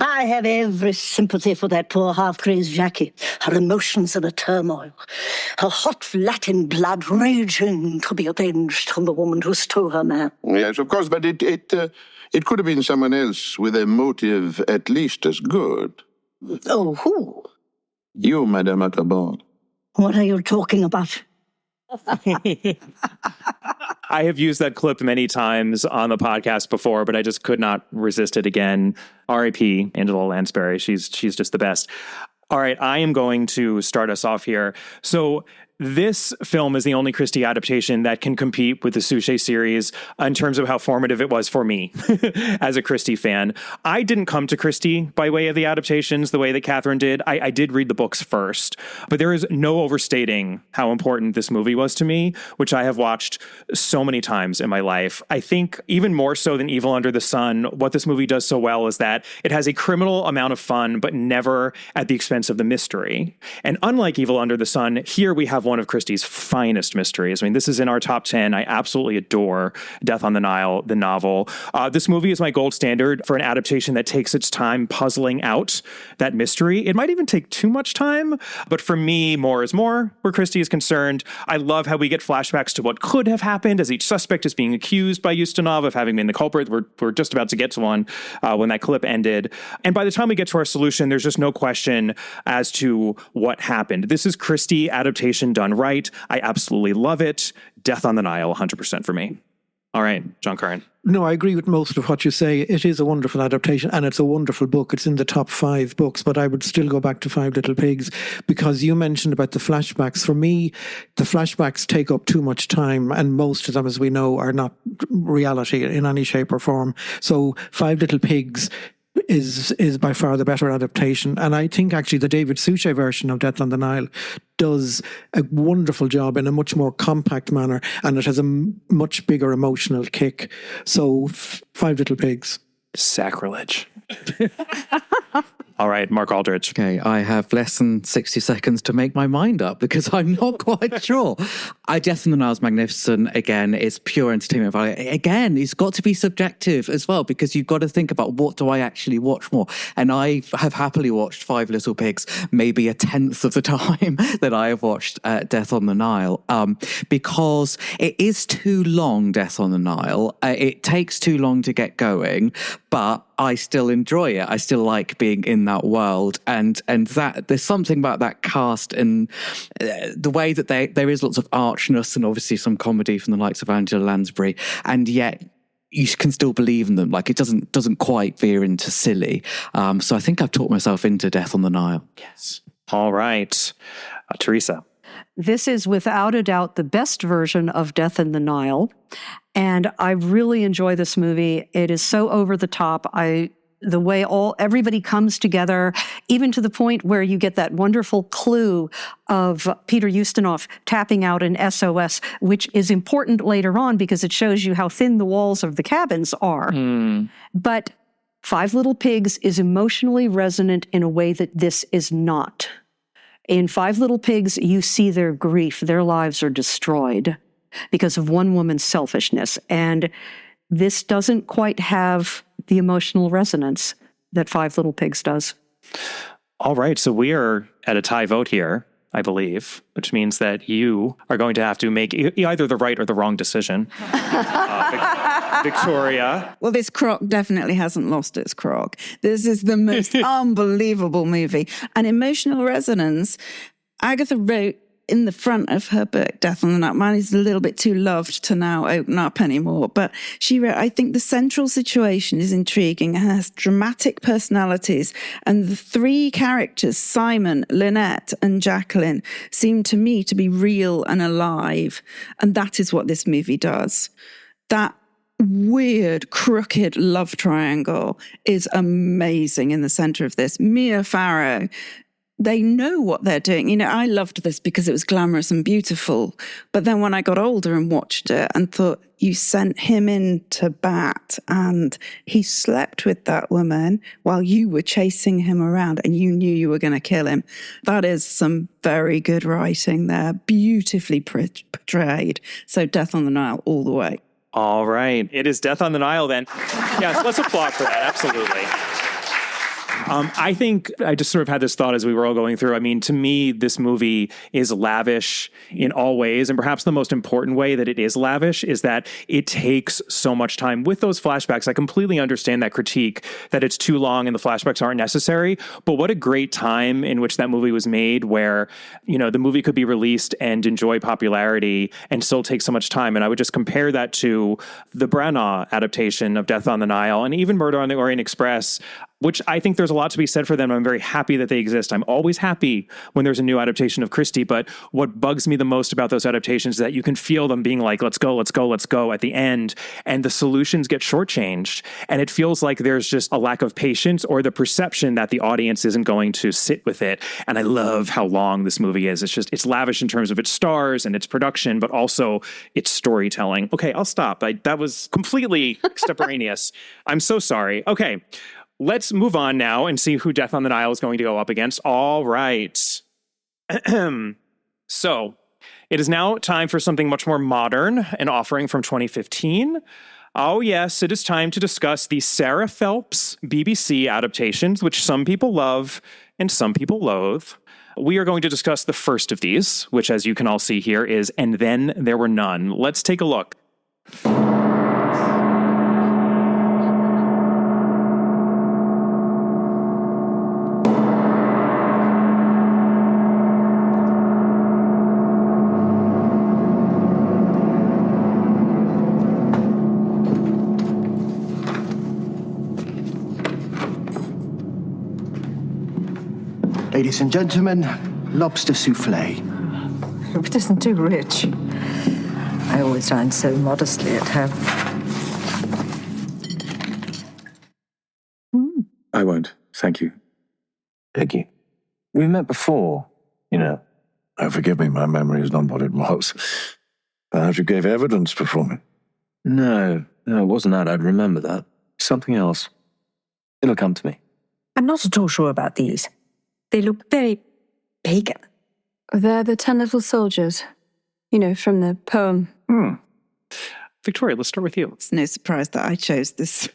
I have every sympathy for that poor half-crazed Jackie. Her emotions are a turmoil. Her hot Latin blood raging to be avenged on the woman who stole her man. Yes, of course, but it could have been someone else with a motive at least as good. Oh, who? You, Madame Atterbord. What are you talking about? I have used that clip many times on the podcast before, but I just could not resist it again. R.I.P. Angela Lansbury. She's just the best. All right, I am going to start us off here. So this film is the only Christie adaptation that can compete with the Suchet series in terms of how formative it was for me as a Christie fan. I didn't come to Christie by way of the adaptations the way that Catherine did. I did read the books first, but there is no overstating how important this movie was to me, which I have watched so many times in my life. I think even more so than Evil Under the Sun, what this movie does so well is that it has a criminal amount of fun, but never at the expense of the mystery. And unlike Evil Under the Sun, here we have one of Christie's finest mysteries. I mean, this is in our top 10. I absolutely adore Death on the Nile, the novel. This movie is my gold standard for an adaptation that takes its time puzzling out that mystery. It might even take too much time, but for me, more is more where Christie is concerned. I love how we get flashbacks to what could have happened as each suspect is being accused by Ustinov of having been the culprit. We're just about to get to one when that clip ended. And by the time we get to our solution, there's just no question as to what happened. This is Christie adaptation done right. I absolutely love it. Death on the Nile, 100% for me. All right, John Curran. No, I agree with most of what you say. It is a wonderful adaptation and it's a wonderful book. It's in the top 5 books, but I would still go back to Five Little Pigs because you mentioned about the flashbacks. For me, the flashbacks take up too much time and most of them, as we know, are not reality in any shape or form. So Five Little Pigs is by far the better adaptation. And I think actually the David Suchet version of Death on the Nile does a wonderful job in a much more compact manner, and it has a much bigger emotional kick. So Five Little Pigs. Sacrilege. All right, Mark Aldridge. Okay, I have less than 60 seconds to make my mind up because I'm not quite sure. Death on the Nile is magnificent. Again, it's pure entertainment value. Again, it's got to be subjective as well because you've got to think about what do I actually watch more. And I have happily watched Five Little Pigs maybe a tenth of the time that I have watched Death on the Nile because it is too long, Death on the Nile. It takes too long to get going, but I still enjoy it. I still like being in that world, and that there's something about that cast and the way that there is lots of archness and obviously some comedy from the likes of Angela Lansbury, and yet you can still believe in them. Like it doesn't quite veer into silly. So I think I've talked myself into Death on the Nile. Yes. All right, Teresa. This is without a doubt the best version of Death in the Nile. And I really enjoy this movie. It is so over the top. The way everybody comes together, even to the point where you get that wonderful clue of Peter Ustinov tapping out an SOS, which is important later on because it shows you how thin the walls of the cabins are. But Five Little Pigs is emotionally resonant in a way that this is not. In Five Little Pigs, you see their grief. Their lives are destroyed because of one woman's selfishness. And this doesn't quite have the emotional resonance that Five Little Pigs does. All right, so we are at a tie vote here. I believe, which means that you are going to have to make either the right or the wrong decision. Victoria. Well, this croc definitely hasn't lost its croc. This is the most unbelievable movie. And emotional resonance, Agatha wrote in the front of her book, Death on the Nile. Mine is a little bit too loved to now open up anymore. But she wrote, I think the central situation is intriguing. It has dramatic personalities. And the three characters, Simon, Lynette, and Jacqueline, seem to me to be real and alive. And that is what this movie does. That weird, crooked love triangle is amazing in the center of this. Mia Farrow, they know what they're doing. You know, I loved this because it was glamorous and beautiful. But then when I got older and watched it and thought, you sent him in to bat and he slept with that woman while you were chasing him around and you knew you were going to kill him. That is some very good writing there, beautifully portrayed. So Death on the Nile all the way. All right. It is Death on the Nile then. Yes, let's applaud for that. Absolutely. I think I just sort of had this thought as we were all going through. I mean, to me, this movie is lavish in all ways. And perhaps the most important way that it is lavish is that it takes so much time with those flashbacks. I completely understand that critique that it's too long and the flashbacks aren't necessary. But what a great time in which that movie was made where, you know, the movie could be released and enjoy popularity and still take so much time. And I would just compare that to the Branagh adaptation of Death on the Nile and even Murder on the Orient Express, which I think there's a lot to be said for them. I'm very happy that they exist. I'm always happy when there's a new adaptation of Christie, but what bugs me the most about those adaptations is that you can feel them being like, let's go, let's go, let's go at the end, and the solutions get shortchanged. And it feels like there's just a lack of patience or the perception that the audience isn't going to sit with it. And I love how long this movie is. It's lavish in terms of its stars and its production, but also its storytelling. Okay, I'll stop. That was completely extemporaneous. I'm so sorry. Okay. Let's move on now and see who Death on the Nile is going to go up against. All right. So, it is now time for something much more modern, an offering from 2015. Oh, yes, it is time to discuss the Sarah Phelps BBC adaptations, which some people love and some people loathe. We are going to discuss the first of these, which, as you can all see here, is And Then There Were None. Let's take a look. Ladies and gentlemen, lobster souffle. It isn't too rich. I always dine so modestly at home. I won't, thank you. Peggy, we met before, you know. Oh, forgive me, my memory is not what it was. Perhaps you gave evidence before me. No, it wasn't that. I'd remember that. Something else. It'll come to me. I'm not at all sure about these. They look very pagan. They're the 10 little soldiers, you know, from the poem. Victoria, let's start with you. It's no surprise that I chose this.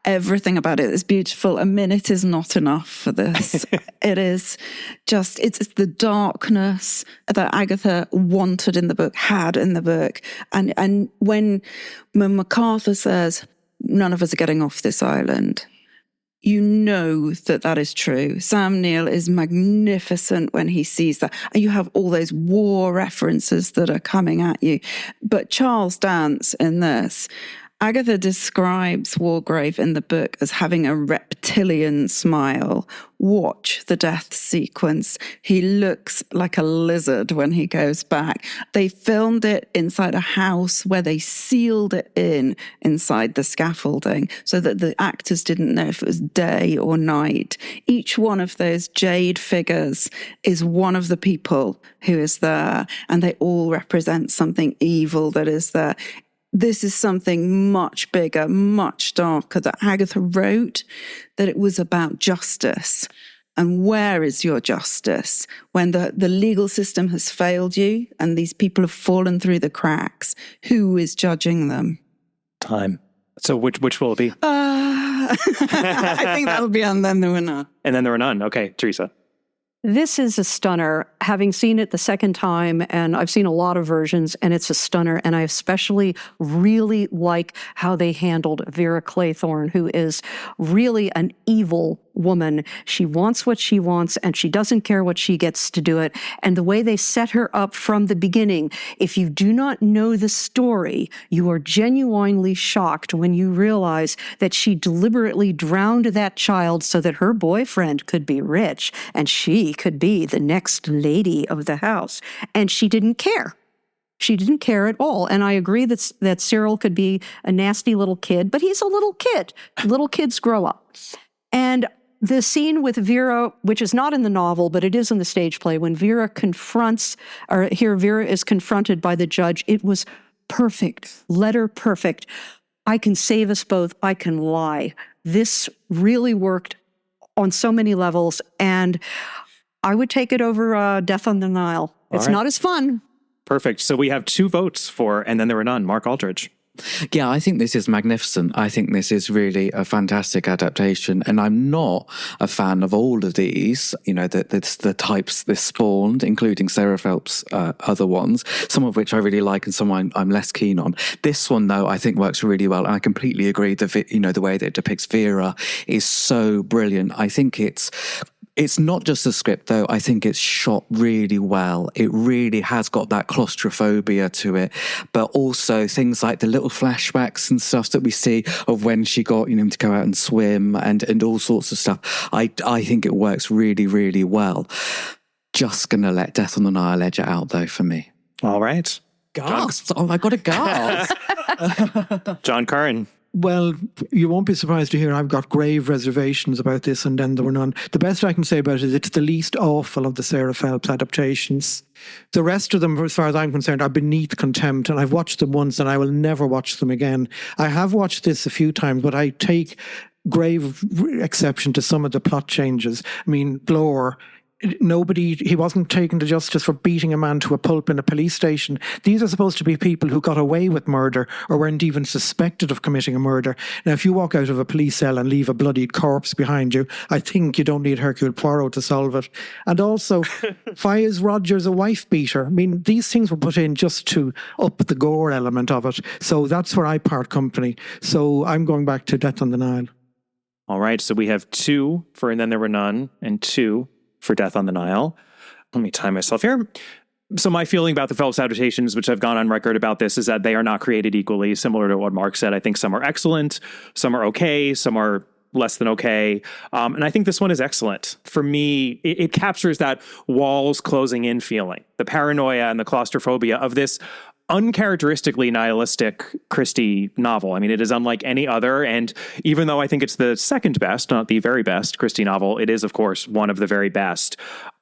Everything about it is beautiful. A minute is not enough for this. It is just, it's the darkness that Agatha wanted in the book, had in the book. And when MacArthur says, none of us are getting off this island, you know that is true. Sam Neill is magnificent when he sees that. And you have all those war references that are coming at you. But Charles Dance in this, Agatha describes Wargrave in the book as having a reptilian smile. Watch the death sequence. He looks like a lizard when he goes back. They filmed it inside a house where they sealed it inside the scaffolding so that the actors didn't know if it was day or night. Each one of those jade figures is one of the people who is there, and they all represent something evil that is there. This is something much bigger, much darker that Agatha wrote, that it was about justice. And where is your justice? When the legal system has failed you and these people have fallen through the cracks, who is judging them? Time. So which will it be? I think that'll be And Then There Were None. And Then There Were None. Okay, Teresa. This is a stunner. Having seen it the second time, and I've seen a lot of versions, and it's a stunner. And I especially really like how they handled Vera Claythorne, who is really an evil woman. She wants what she wants, and she doesn't care what she gets to do it. And the way they set her up from the beginning, if you do not know the story, you are genuinely shocked when you realize that she deliberately drowned that child so that her boyfriend could be rich and she could be the next lady of the house. And she didn't care. She didn't care at all. And I agree that Cyril could be a nasty little kid, but he's a little kid. Little kids grow up. And the scene with Vera, which is not in the novel, but it is in the stage play, when Vera Vera is confronted by the judge, it was perfect, letter perfect. I can save us both. I can lie. This really worked on so many levels, and I would take it over Death on the Nile. It's not as fun. Perfect. So we have 2 votes for And Then There Were None. Mark Aldridge. Yeah, I think this is magnificent. I think this is really a fantastic adaptation. And I'm not a fan of all of these, the types this spawned, including Sarah Phelps' other ones, some of which I really like and some I'm less keen on. This one, though, I think works really well. And I completely agree that, the way that it depicts Vera is so brilliant. I think it's not just the script, though. I think it's shot really well. It really has got that claustrophobia to it, but also things like the little flashbacks and stuff that we see of when she got, to go out and swim and all sorts of stuff. I think it works really, really well. Just going to let Death on the Nile edge it out, though, for me. All right. Gasp! Oh, I got a gasp. John Curran. Well, you won't be surprised to hear I've got grave reservations about this, And Then There Were None. The best I can say about it is it's the least awful of the Sarah Phelps adaptations. The rest of them, as far as I'm concerned, are beneath contempt, and I've watched them once and I will never watch them again. I have watched this a few times, but I take grave exception to some of the plot changes. I mean, Blore, he wasn't taken to justice for beating a man to a pulp in a police station. These are supposed to be people who got away with murder or weren't even suspected of committing a murder. Now, if you walk out of a police cell and leave a bloodied corpse behind you, I think you don't need Hercule Poirot to solve it. And also, why is Rogers a wife beater? I mean, these things were put in just to up the gore element of it. So that's where I part company. So I'm going back to Death on the Nile. All right, so we have 2 for And Then There Were None and 2 for Death on the Nile. Let me time myself here. So my feeling about the Phelps adaptations, which I've gone on record about this, is that they are not created equally, similar to what Mark said. I think some are excellent, some are okay, some are less than okay. And I think this one is excellent. For me, it captures that walls closing in feeling, the paranoia and the claustrophobia of this uncharacteristically nihilistic Christie novel. I mean, it is unlike any other. And even though I think it's the second best, not the very best Christie novel, it is, of course, one of the very best.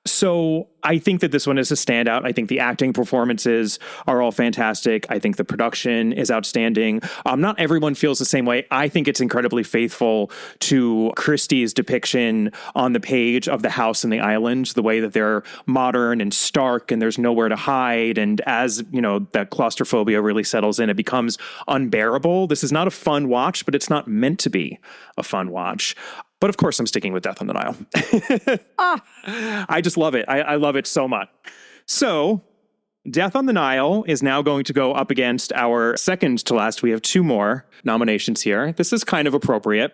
So I think that this one is a standout. I think the acting performances are all fantastic. I think the production is outstanding. Not everyone feels the same way. I think it's incredibly faithful to Christie's depiction on the page of the house and the island, the way that they're modern and stark and there's nowhere to hide. And as, that claustrophobia really settles in, it becomes unbearable. This is not a fun watch, but it's not meant to be a fun watch. But of course, I'm sticking with Death on the Nile. I just love it. I love it so much. So Death on the Nile is now going to go up against our second to last. We have 2 more nominations here. This is kind of appropriate.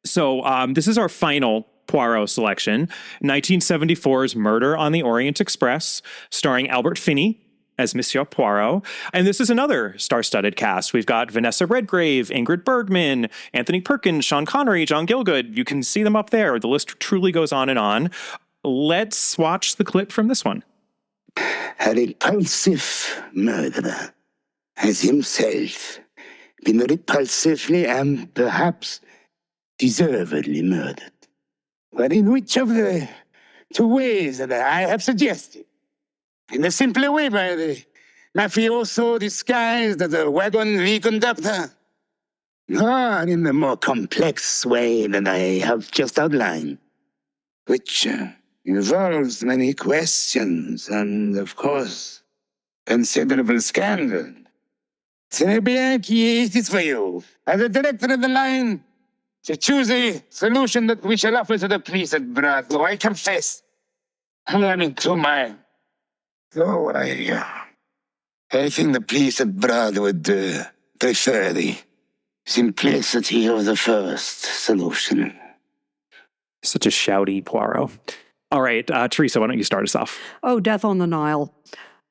So this is our final Poirot selection. 1974's Murder on the Orient Express, starring Albert Finney as Monsieur Poirot. And this is another star-studded cast. We've got Vanessa Redgrave, Ingrid Bergman, Anthony Perkins, Sean Connery, John Gielgud. You can see them up there. The list truly goes on and on. Let's watch the clip from this one. A repulsive murderer has himself been repulsively and perhaps deservedly murdered. But in which of the 2 ways that I have suggested? In the simpler way by the mafioso disguised as a wagon wheel conductor, or in the more complex way that I have just outlined, which involves many questions and, of course, considerable scandal. C'est bien qui it is for you, as the director of the line, to choose a solution that we shall offer to the police at Bradlow. I confess Honey to mine. So I think the police abroad would prefer the simplicity of the first solution. Such a shouty Poirot. All right, Teresa, why don't you start us off? Oh, Death on the Nile.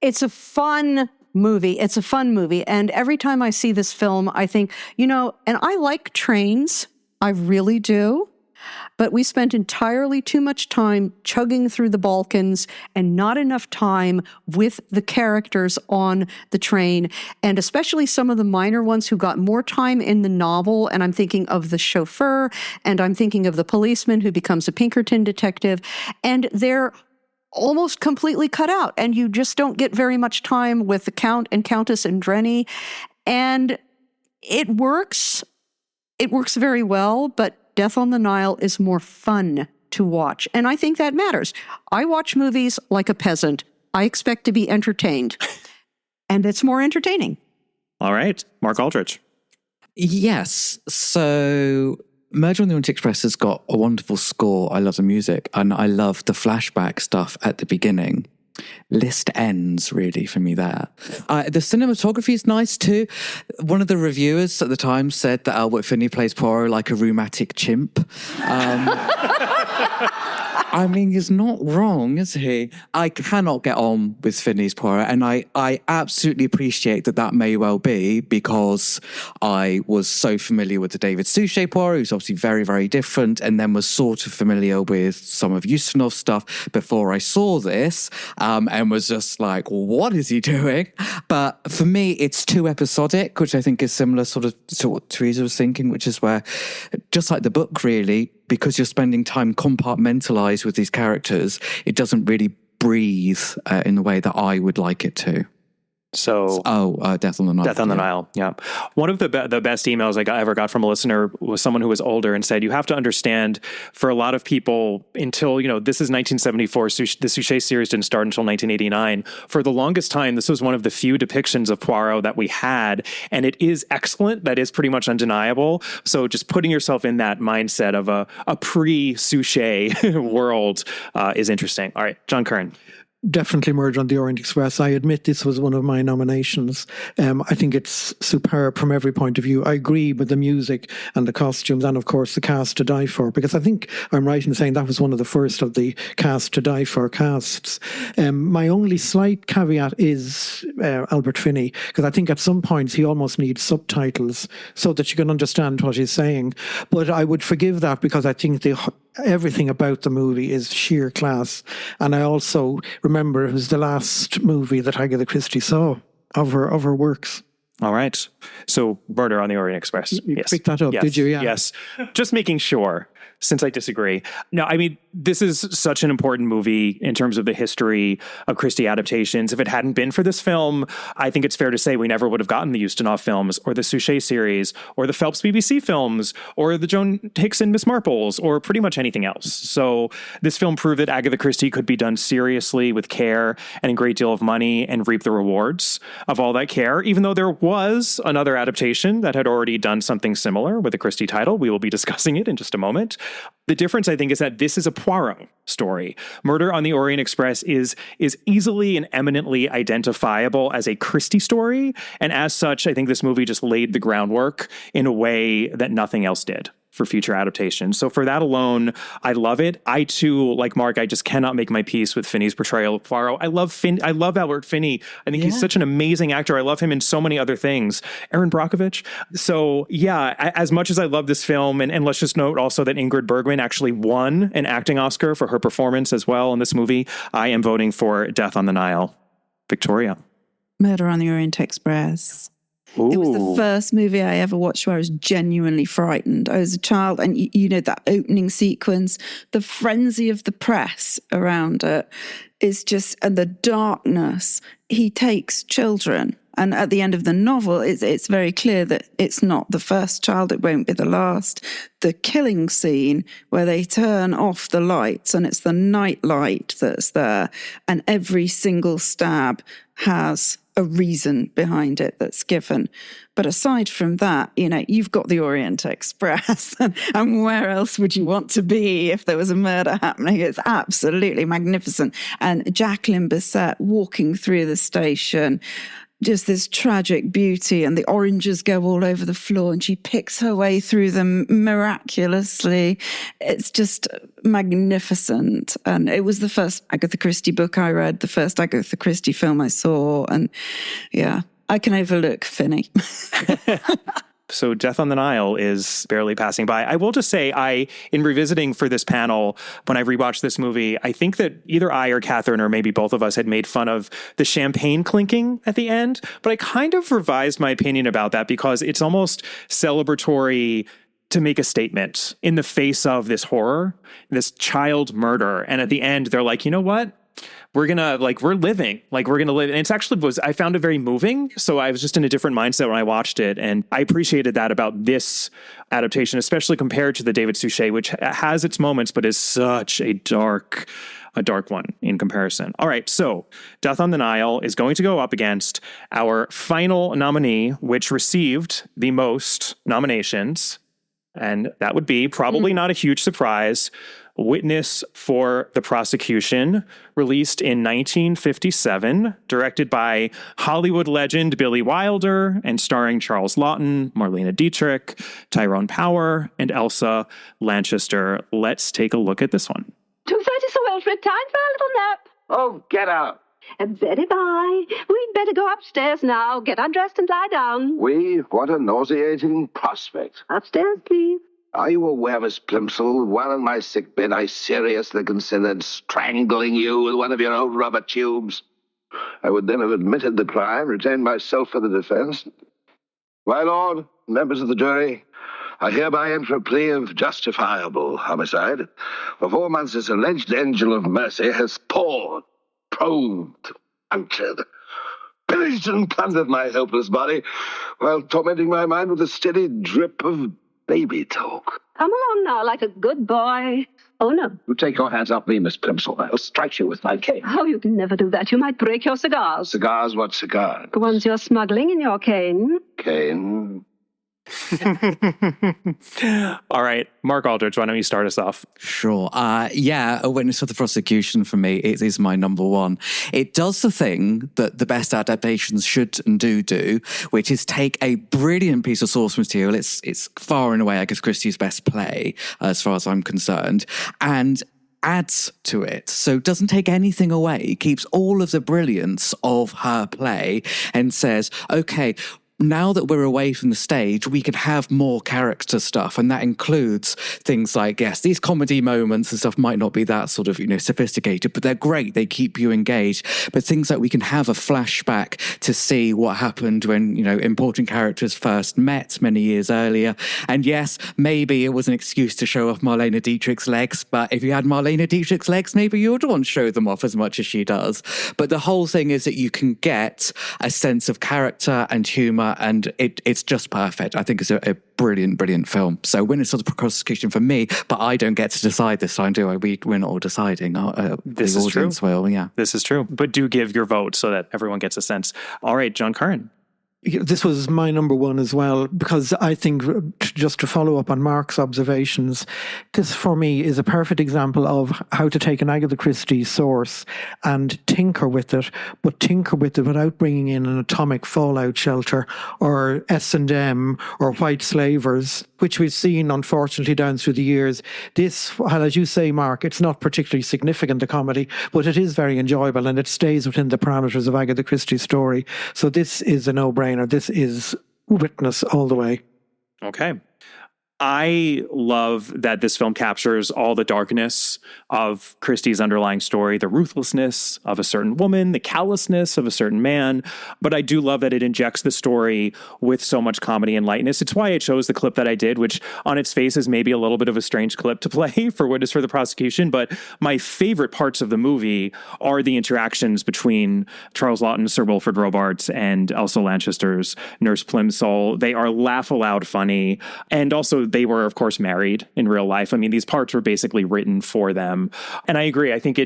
It's a fun movie. It's a fun movie. And every time I see this film, I think, and I like trains. I really do. But we spent entirely too much time chugging through the Balkans and not enough time with the characters on the train, and especially some of the minor ones who got more time in the novel. And I'm thinking of the chauffeur, and I'm thinking of the policeman who becomes a Pinkerton detective, and they're almost completely cut out, and you just don't get very much time with the Count and Countess and Drenny. And it works. It works very well, but Death on the Nile is more fun to watch. And I think that matters. I watch movies like a peasant. I expect to be entertained. And it's more entertaining. All right. Mark Aldrich. Yes. So Murder on the Orient Express has got a wonderful score. I love the music. And I love the flashback stuff at the beginning. List ends really for me there. The cinematography is nice too. One of the reviewers at the time said that Albert Finney plays Poirot like a rheumatic chimp. I mean, he's not wrong, is he? I cannot get on with Finney's Poirot, and I absolutely appreciate that may well be because I was so familiar with the David Suchet Poirot, who's obviously very, very different, and then was sort of familiar with some of Ustinov's stuff before I saw this, and was just like, what is he doing? But for me, it's too episodic, which I think is similar sort of to what Teresa was thinking, which is where, just like the book really, because you're spending time compartmentalized with these characters, it doesn't really breathe in the way that I would like it to. So, Death on the Nile. Death on the Nile, yeah. One of the best emails I ever got from a listener was someone who was older and said, you have to understand, for a lot of people, until, this is 1974, the Suchet series didn't start until 1989. For the longest time, this was one of the few depictions of Poirot that we had, and it is excellent. That is pretty much undeniable. So just putting yourself in that mindset of a pre-Suchet world is interesting. All right, John Curran. Definitely Murder on the Orient Express. I admit this was one of my nominations. I think it's superb from every point of view. I agree with the music and the costumes and, of course, the cast to die for, because I think I'm right in saying that was one of the first of the cast to die for casts. My only slight caveat is Albert Finney, because I think at some points he almost needs subtitles so that you can understand what he's saying. But I would forgive that because I think everything about the movie is sheer class. And I also remember it was the last movie that Agatha Christie saw of her works. All right. So Murder on the Orient Express. You yes. picked that up, yes. Did you? Yeah. Yes. Just making sure, since I disagree. No, I mean, this is such an important movie in terms of the history of Christie adaptations. If it hadn't been for this film, I think it's fair to say we never would have gotten the Ustinov films or the Suchet series or the Phelps BBC films or the Joan Hickson Miss Marples or pretty much anything else. So this film proved that Agatha Christie could be done seriously with care and a great deal of money and reap the rewards of all that care, even though there was another adaptation that had already done something similar with a Christie title. We will be discussing it in just a moment. The difference, I think, is that this is a Poirot story. Murder on the Orient Express is easily and eminently identifiable as a Christie story. And as such, I think this movie just laid the groundwork in a way that nothing else did for future adaptations. So for that alone, I love it. I too, like Mark, I just cannot make my peace with Finney's portrayal of Poirot. I love Albert Finney. I think he's such an amazing actor. I love him in so many other things. Aaron Brockovich. So yeah, as much as I love this film, and let's just note also that Ingrid Bergman actually won an acting Oscar for her performance as well in this movie. I am voting for Death on the Nile. Victoria. Murder on the Orient Express. Ooh. It was the first movie I ever watched where I was genuinely frightened. I was a child, and you know that opening sequence, the frenzy of the press around it is just, and the darkness. He takes children, and at the end of the novel, it's very clear that it's not the first child, it won't be the last. The killing scene where they turn off the lights, and it's the night light that's there, and every single stab has a reason behind it that's given. But aside from that, you've got the Orient Express, and where else would you want to be if there was a murder happening? It's absolutely magnificent. And Jacqueline Bisset walking through the station, just this tragic beauty, and the oranges go all over the floor, and she picks her way through them miraculously. It's just magnificent. And it was the first Agatha Christie book I read, the first Agatha Christie film I saw. And yeah, I can overlook Finney. So Death on the Nile is barely passing by. I will just say, in revisiting for this panel, when I rewatched this movie, I think that either I or Catherine or maybe both of us had made fun of the champagne clinking at the end, but I kind of revised my opinion about that because it's almost celebratory to make a statement in the face of this horror, this child murder. And at the end, they're like, you know what? We're going to we're living, we're going to live. And it's actually I found it very moving. So I was just in a different mindset when I watched it. And I appreciated that about this adaptation, especially compared to the David Suchet, which has its moments, but is such a dark one in comparison. All right. So Death on the Nile is going to go up against our final nominee, which received the most nominations. And that would be probably not a huge surprise. Witness for the Prosecution, released in 1957, directed by Hollywood legend Billy Wilder and starring Charles Laughton, Marlene Dietrich, Tyrone Power, and Elsa Lanchester. Let's take a look at this one. 2:30 so well for a time for a little nap. Oh, get out. Very bye. We'd better go upstairs now. Get undressed and lie down. What a nauseating prospect. Upstairs, please. Are you aware, Miss Plimsoll, while in my sick bed I seriously considered strangling you with one of your old rubber tubes? I would then have admitted the crime, retained myself for the defense. My lord, members of the jury, I hereby enter a plea of justifiable homicide. For 4 months, this alleged angel of mercy has poured, probed, punctured, pillaged and plundered my helpless body, while tormenting my mind with a steady drip of baby talk. Come along now, like a good boy. Oh, no. You take your hands off me, Miss Plimsoll. I'll strike you with my cane. Oh, you can never do that. You might break your cigars. Cigars? What cigars? The ones you're smuggling in your cane. Cane? All right, Mark Aldridge, why don't you start us off? Sure. A Witness for the Prosecution for me, it is my number one. It does the thing that the best adaptations should and do, which is take a brilliant piece of source material. It's far and away Agatha Christie's best play, as far as I'm concerned, and adds to it. So doesn't take anything away, keeps all of the brilliance of her play and says, okay, now that we're away from the stage, we can have more character stuff. And that includes things like, yes, these comedy moments and stuff might not be that sort of, sophisticated, but they're great. They keep you engaged. But things like we can have a flashback to see what happened when, important characters first met many years earlier. And yes, maybe it was an excuse to show off Marlene Dietrich's legs. But if you had Marlene Dietrich's legs, maybe you would want to show them off as much as she does. But the whole thing is that you can get a sense of character and humour, and it's just perfect. I think it's a brilliant, brilliant film. So Witness for the Prosecution for me, but I don't get to decide this time, do I? We're not all deciding. This is true. Will, yeah. This is true. But do give your vote so that everyone gets a sense. All right, John Curran. This was my number one as well, because I think, just to follow up on Mark's observations, this for me is a perfect example of how to take an Agatha Christie source and tinker with it, but tinker with it without bringing in an atomic fallout shelter or S&M or white slavers, which we've seen, unfortunately, down through the years. This, well, as you say, Mark, it's not particularly significant, a comedy, but it is very enjoyable and it stays within the parameters of Agatha Christie's story. So this is a no-brainer. This is Witness all the way. Okay. I love that this film captures all the darkness of Christie's underlying story, the ruthlessness of a certain woman, the callousness of a certain man. But I do love that it injects the story with so much comedy and lightness. It's why I chose the clip that I did, which on its face is maybe a little bit of a strange clip to play for Witness for the Prosecution. But my favorite parts of the movie are the interactions between Charles Laughton, Sir Wilfrid Robarts, and Elsa Lanchester's Nurse Plimsoll. They are laugh aloud funny. And also also, they were, of course, married in real life. I mean, these parts were basically written for them. And I agree. I think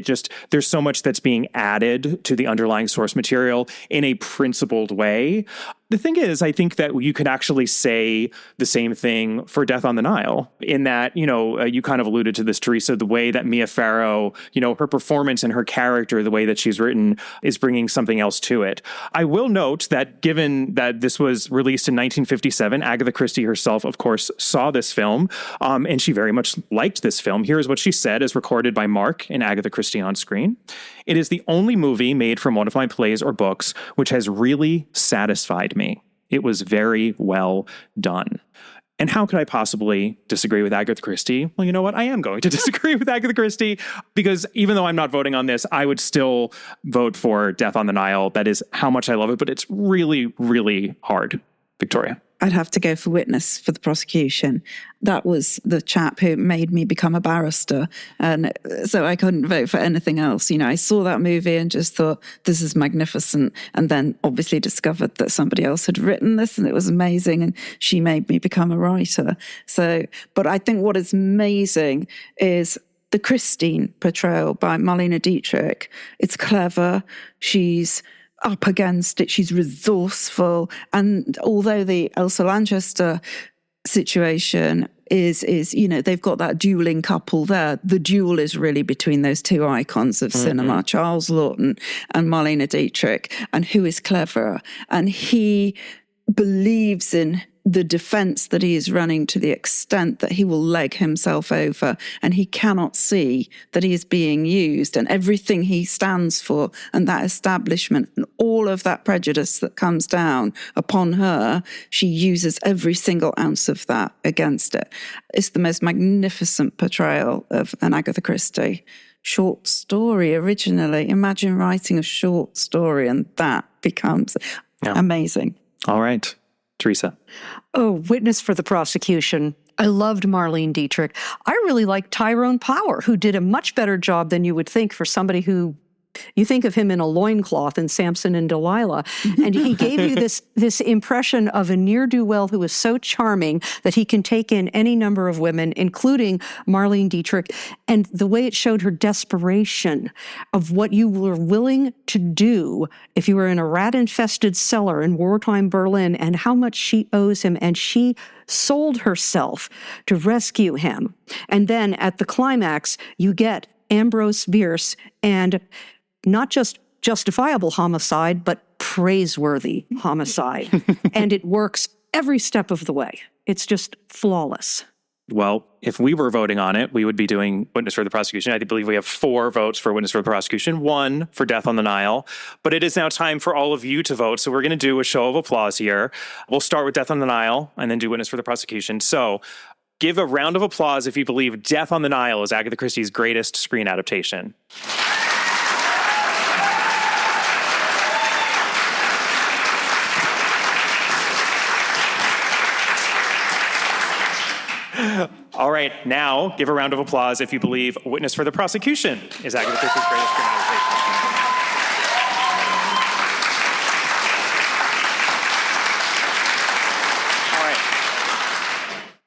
there's so much that's being added to the underlying source material in a principled way. The thing is, I think that you could actually say the same thing for Death on the Nile, in that, you kind of alluded to this, Teresa, the way that Mia Farrow, her performance and her character, the way that she's written, is bringing something else to it. I will note that given that this was released in 1957, Agatha Christie herself, of course, saw this film, and she very much liked this film. Here's what she said, as recorded by Mark and Agatha Christie on screen. "It is the only movie made from one of my plays or books which has really satisfied me. It was very well done." And how could I possibly disagree with Agatha Christie? Well, you know what? I am going to disagree with Agatha Christie, because even though I'm not voting on this, I would still vote for Death on the Nile. That is how much I love it, but it's really, really hard. Victoria? I'd have to go for Witness for the Prosecution. That was the chap who made me become a barrister. And so I couldn't vote for anything else. I saw that movie and just thought, this is magnificent. And then obviously discovered that somebody else had written this and it was amazing. And she made me become a writer. But I think what is amazing is the Christine portrayal by Marlene Dietrich. It's clever. She's up against it. She's resourceful. And although the Elsa Lanchester situation is they've got that dueling couple there, the duel is really between those two icons of cinema, Charles Laughton and Marlene Dietrich, and who is cleverer. And he believes in the defense that he is running to the extent that he will leg himself over, and he cannot see that he is being used, and everything he stands for and that establishment and all of that prejudice that comes down upon her, she uses every single ounce of that against it. It's the most magnificent portrayal of an Agatha Christie short story originally. Imagine writing a short story and that becomes amazing. All right. Teresa? Oh, Witness for the Prosecution. I loved Marlene Dietrich. I really liked Tyrone Power, who did a much better job than you would think for somebody who, you think of him in a loincloth in Samson and Delilah. And he gave you this impression of a ne'er-do-well who is so charming that he can take in any number of women, including Marlene Dietrich. And the way it showed her desperation of what you were willing to do if you were in a rat-infested cellar in wartime Berlin, and how much she owes him. And she sold herself to rescue him. And then at the climax, you get Ambrose Bierce and not just justifiable homicide, but praiseworthy homicide. And it works every step of the way. It's just flawless. Well, if we were voting on it, we would be doing Witness for the Prosecution. I believe we have 4 votes for Witness for the Prosecution, 1 for Death on the Nile. But it is now time for all of you to vote. So we're going to do a show of applause here. We'll start with Death on the Nile and then do Witness for the Prosecution. So give a round of applause if you believe Death on the Nile is Agatha Christie's greatest screen adaptation. All right, now give a round of applause if you believe Witness for the Prosecution is Agatha Christie's greatest screen adaptation. All right.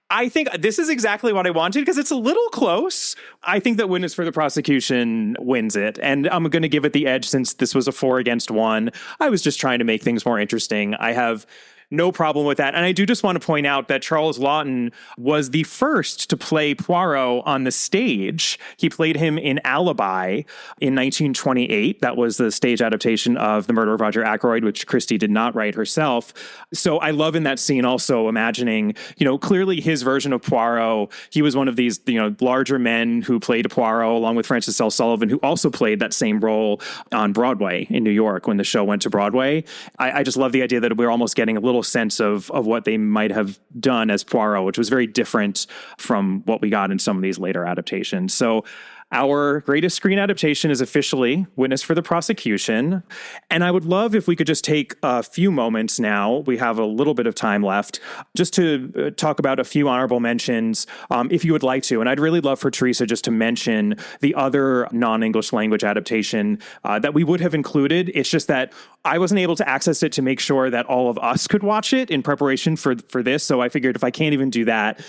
I think this is exactly what I wanted, because it's a little close. I think that Witness for the Prosecution wins it, and I'm going to give it the edge since this was a 4-1. I was just trying to make things more interesting. I have no problem with that. And I do just want to point out that Charles Laughton was the first to play Poirot on the stage. He played him in Alibi in 1928. That was the stage adaptation of The Murder of Roger Ackroyd, which Christie did not write herself. So I love in that scene also imagining, clearly his version of Poirot, he was one of these, larger men who played Poirot along with Francis L. Sullivan, who also played that same role on Broadway in New York when the show went to Broadway. I just love the idea that we're almost getting a little sense of what they might have done as Poirot, which was very different from what we got in some of these later adaptations. So our greatest screen adaptation is officially Witness for the Prosecution. And I would love if we could just take a few moments now, we have a little bit of time left, just to talk about a few honorable mentions, if you would like to. And I'd really love for Teresa just to mention the other non-English language adaptation that we would have included. It's just that I wasn't able to access it to make sure that all of us could watch it in preparation for this. So I figured if I can't even do that,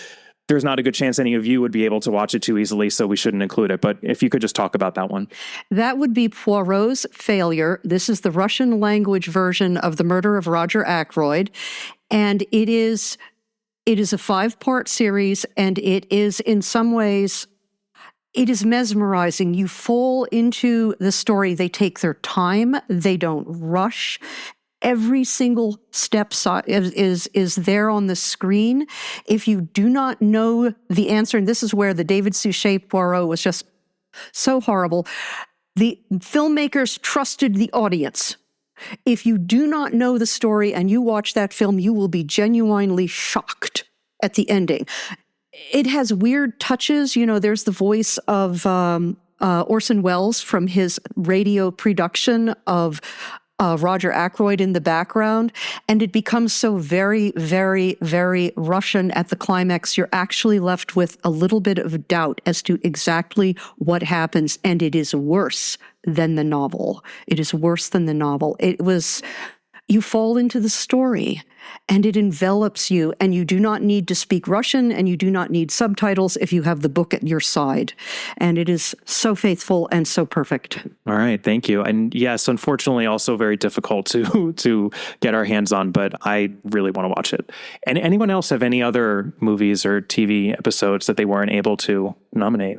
there's not a good chance any of you would be able to watch it too easily, so we shouldn't include it. But if you could just talk about that one. That would be Poirot's Failure. This is the Russian language version of The Murder of Roger Ackroyd. And it is a 5-part series, and it is in some ways, it is mesmerizing. You fall into the story. They take their time. They don't rush. Every single step is there on the screen. If you do not know the answer, and this is where the David Suchet Poirot was just so horrible, the filmmakers trusted the audience. If you do not know the story and you watch that film, you will be genuinely shocked at the ending. It has weird touches. You know, there's the voice of Orson Welles from his radio production of Roger Ackroyd in the background, and it becomes so very, very, very Russian at the climax. You're actually left with a little bit of doubt as to exactly what happens, and it is worse than the novel. It is worse than the novel. You fall into the story, and it envelops you, and you do not need to speak Russian, and you do not need subtitles if you have the book at your side. And it is so faithful and so perfect. All right, thank you. And yes, unfortunately, also very difficult to get our hands on, but I really want to watch it. And anyone else have any other movies or TV episodes that they weren't able to nominate?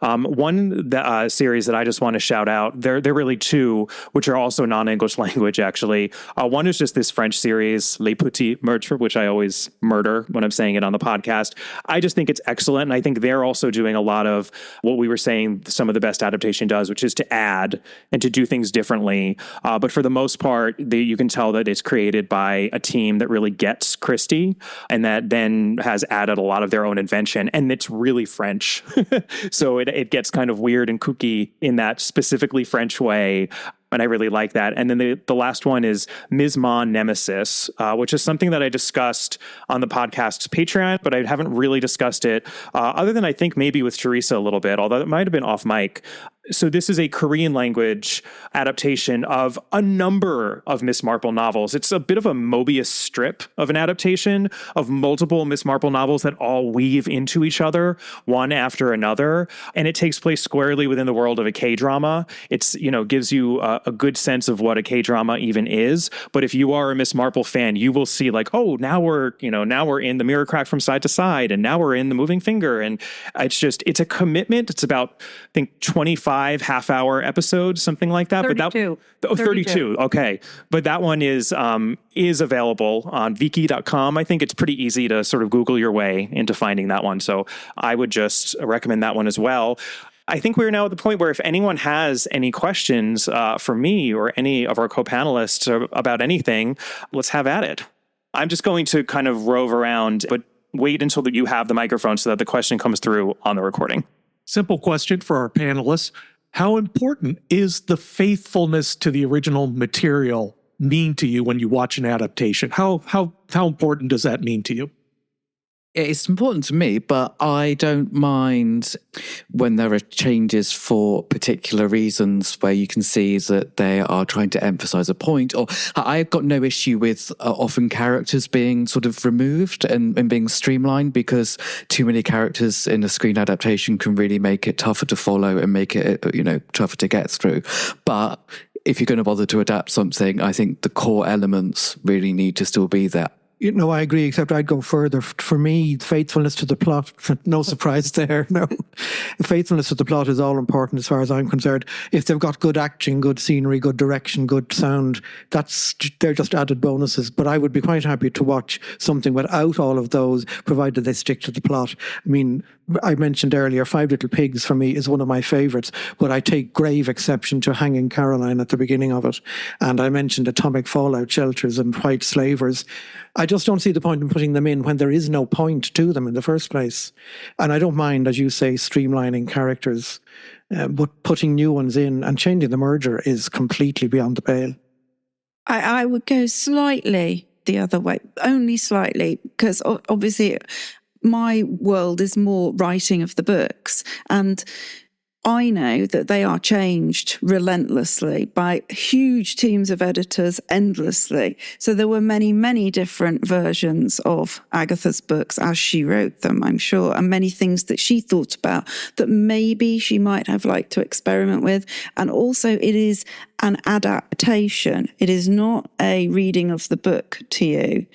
One series that I just want to shout out, there are really two, which are also non-English language, actually. One is just this French series, Les Petits Meurtres, which I always murder when I'm saying it on the podcast. I just think it's excellent, and I think they're also doing a lot of what we were saying some of the best adaptation does, which is to add and to do things differently. But for the most part, you can tell that it's created by a team that really gets Christie, and that then has added a lot of their own invention, and it's really French. So it gets kind of weird and kooky in that specifically French way. And I really like that. And then the last one is Ms. Ma Nemesis, which is something that I discussed on the podcast's Patreon, but I haven't really discussed it other than I think maybe with Teresa a little bit, although it might have been off mic. So this is a Korean language adaptation of a number of Miss Marple novels. It's a bit of a Mobius strip of an adaptation of multiple Miss Marple novels that all weave into each other, one after another. And it takes place squarely within the world of a K-drama. It's, gives you a good sense of what a K-drama even is. But if you are a Miss Marple fan, you will see like, oh, now we're in the mirror crack from side to side, and now we're in the moving finger. And it's a commitment. It's about, I think, 25 half-hour episodes, something like that. 32. But 32. Okay. But that one is available on viki.com. I think it's pretty easy to sort of Google your way into finding that one. So I would just recommend that one as well. I think we're now at the point where if anyone has any questions for me or any of our co-panelists about anything, let's have at it. I'm just going to kind of rove around, but wait until you have the microphone so that the question comes through on the recording. Simple question for our panelists. How important is the faithfulness to the original material mean to you when you watch an adaptation? How important does that mean to you? It's important to me, but I don't mind when there are changes for particular reasons where you can see that they are trying to emphasize a point. Or I've got no issue with often characters being sort of removed and being streamlined, because too many characters in a screen adaptation can really make it tougher to follow and make it, tougher to get through. But if you're going to bother to adapt something, I think the core elements really need to still be there. I agree, except I'd go further. For me, faithfulness to the plot, no surprise there, no. Faithfulness to the plot is all important as far as I'm concerned. If they've got good acting, good scenery, good direction, good sound, they're just added bonuses. But I would be quite happy to watch something without all of those, provided they stick to the plot. I mean, I mentioned earlier, Five Little Pigs for me is one of my favourites, but I take grave exception to Hanging Caroline at the beginning of it. And I mentioned Atomic Fallout Shelters and White Slavers. I just don't see the point in putting them in when there is no point to them in the first place. And I don't mind, as you say, streamlining characters, but putting new ones in and changing the merger is completely beyond the pale. I would go slightly the other way, only slightly, because obviously my world is more writing of the books. And I know that they are changed relentlessly by huge teams of editors endlessly. So there were many, many different versions of Agatha's books as she wrote them, I'm sure, and many things that she thought about that maybe she might have liked to experiment with. And also it is an adaptation. It is not a reading of the book to you.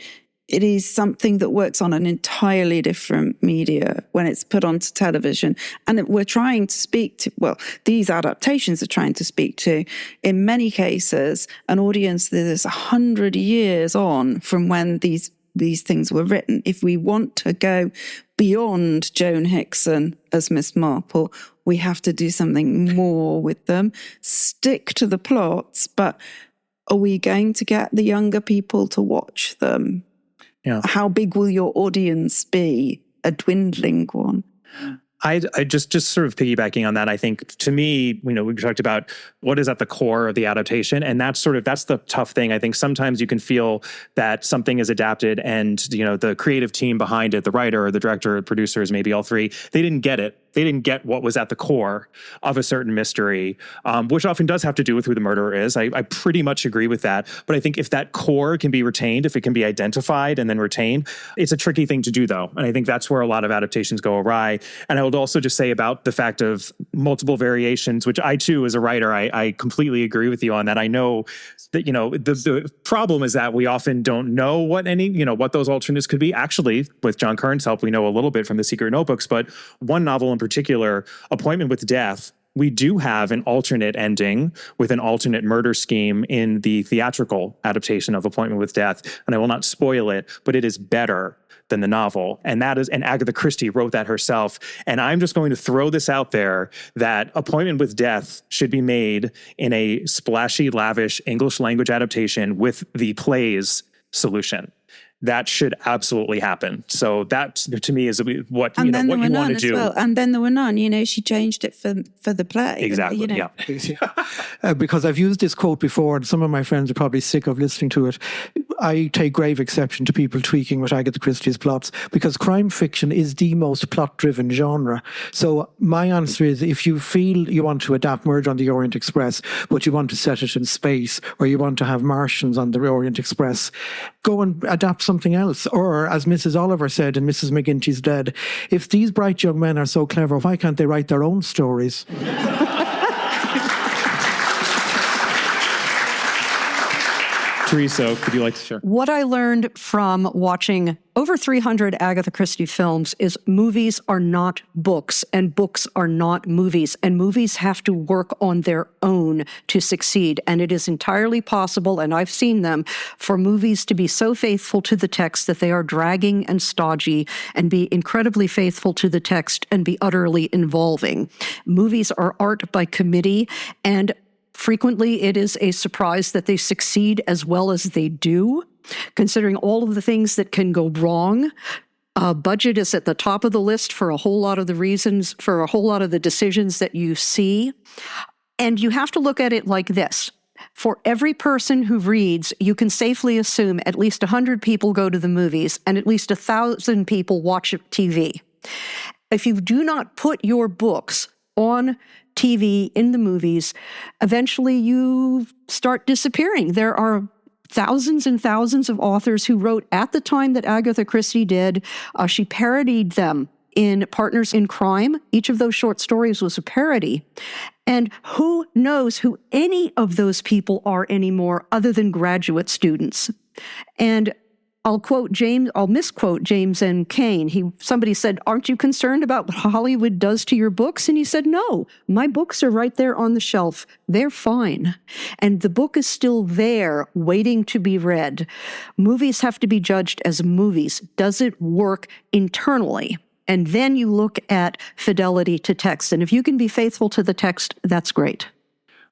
It is something that works on an entirely different media when it's put onto television. And we're trying to speak to, well, these adaptations are trying to speak to, in many cases, an audience that is 100 years on from when these things were written. If we want to go beyond Joan Hickson as Miss Marple, we have to do something more with them, stick to the plots, but are we going to get the younger people to watch them? Yeah. How big will your audience be? A dwindling one. I just sort of piggybacking on that, I think to me, we talked about what is at the core of the adaptation. And that's the tough thing. I think sometimes you can feel that something is adapted and, the creative team behind it, the writer or the director or producers, maybe all three, they didn't get it. They didn't get what was at the core of a certain mystery, which often does have to do with who the murderer is. I pretty much agree with that. But I think if that core can be retained, if it can be identified and then retained, it's a tricky thing to do, though. And I think that's where a lot of adaptations go awry. And I would also just say about the fact of multiple variations, which I, too, as a writer, I completely agree with you on that. I know that, the problem is that we often don't know what what those alternates could be. Actually, with John Kern's help, we know a little bit from the Secret Notebooks, but one novel in particular, Appointment with Death, we do have an alternate ending with an alternate murder scheme in the theatrical adaptation of Appointment with Death. And I will not spoil it, but it is better than the novel. And Agatha Christie wrote that herself. And I'm just going to throw this out there that Appointment with Death should be made in a splashy, lavish English language adaptation with the plays solution. That should absolutely happen. So that, to me, is what you want to do. Well. And then there were none. She changed it for the play. Exactly. Yeah. Because I've used this quote before, and some of my friends are probably sick of listening to it. I take grave exception to people tweaking with Agatha Christie's plots, because crime fiction is the most plot-driven genre. So my answer is, if you feel you want to adapt Murder on the Orient Express, but you want to set it in space, or you want to have Martians on the Orient Express, go and adapt something else. Or, as Mrs. Oliver said in Mrs. McGinty's Dead, if these bright young men are so clever, why can't they write their own stories? Teresa, could you like to share? What I learned from watching over 300 Agatha Christie films is movies are not books, and books are not movies, and movies have to work on their own to succeed. And it is entirely possible, and I've seen them, for movies to be so faithful to the text that they are dragging and stodgy, and be incredibly faithful to the text and be utterly involving. Movies are art by committee, and frequently, it is a surprise that they succeed as well as they do, considering all of the things that can go wrong. Budget is at the top of the list for a whole lot of the reasons, for a whole lot of the decisions that you see. And you have to look at it like this. For every person who reads, you can safely assume at least 100 people go to the movies and at least 1,000 people watch TV. If you do not put your books on TV, in the movies, eventually you start disappearing. There are thousands and thousands of authors who wrote at the time that Agatha Christie did. She parodied them in Partners in Crime. Each of those short stories was a parody. And who knows who any of those people are anymore other than graduate students. And I'll misquote James N. Cain. Somebody said, "Aren't you concerned about what Hollywood does to your books?" And he said, "No, my books are right there on the shelf. They're fine. And the book is still there waiting to be read." Movies have to be judged as movies. Does it work internally? And then you look at fidelity to text. And if you can be faithful to the text, that's great.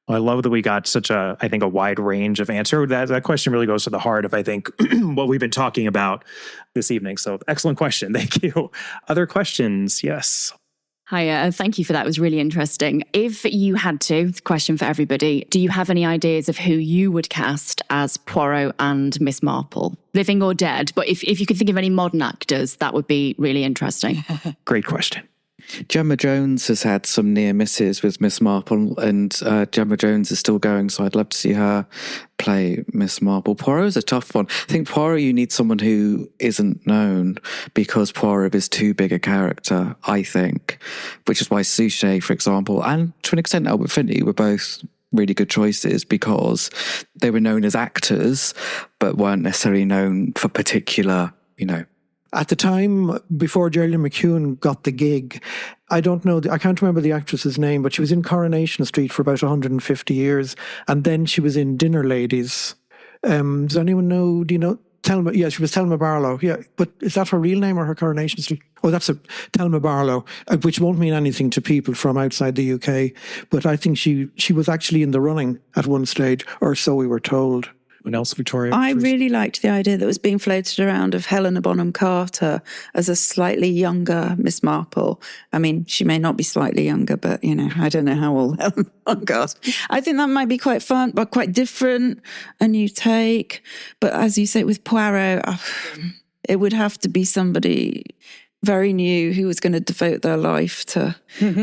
Well, I love that we got such a wide range of answer. That question really goes to the heart of, I think, what we've been talking about this evening. So excellent question. Thank you. Other questions? Yes. Hi, thank you for that. It was really interesting. If you had to, question for everybody, do you have any ideas of who you would cast as Poirot and Miss Marple? Living or dead? But if you could think of any modern actors, that would be really interesting. Great question. Gemma Jones has had some near misses with Miss Marple, and Gemma Jones is still going, so I'd love to see her play Miss Marple. Poirot's a tough one. I think Poirot, you need someone who isn't known, because Poirot is too big a character, I think, which is why Suchet, for example, and to an extent Albert Finney were both really good choices, because they were known as actors, but weren't necessarily known for particular, At the time, before Geraldine McEwen got the gig, I can't remember the actress's name, but she was in Coronation Street for about 150 years. And then she was in Dinner Ladies. Does anyone know, do you know? Thelma, yeah, she was Thelma Barlow. Yeah, but is that her real name or her Coronation Street? Oh, that's Thelma Barlow, which won't mean anything to people from outside the UK. But I think she was actually in the running at one stage, or so we were told. What else, Victoria? I really liked the idea that was being floated around of Helena Bonham Carter as a slightly younger Miss Marple. I mean, she may not be slightly younger, but, I don't know how old Helena Bonham Carter. I think that might be quite fun, but quite different, a new take. But as you say, with Poirot, it would have to be somebody very new who was going to devote their life to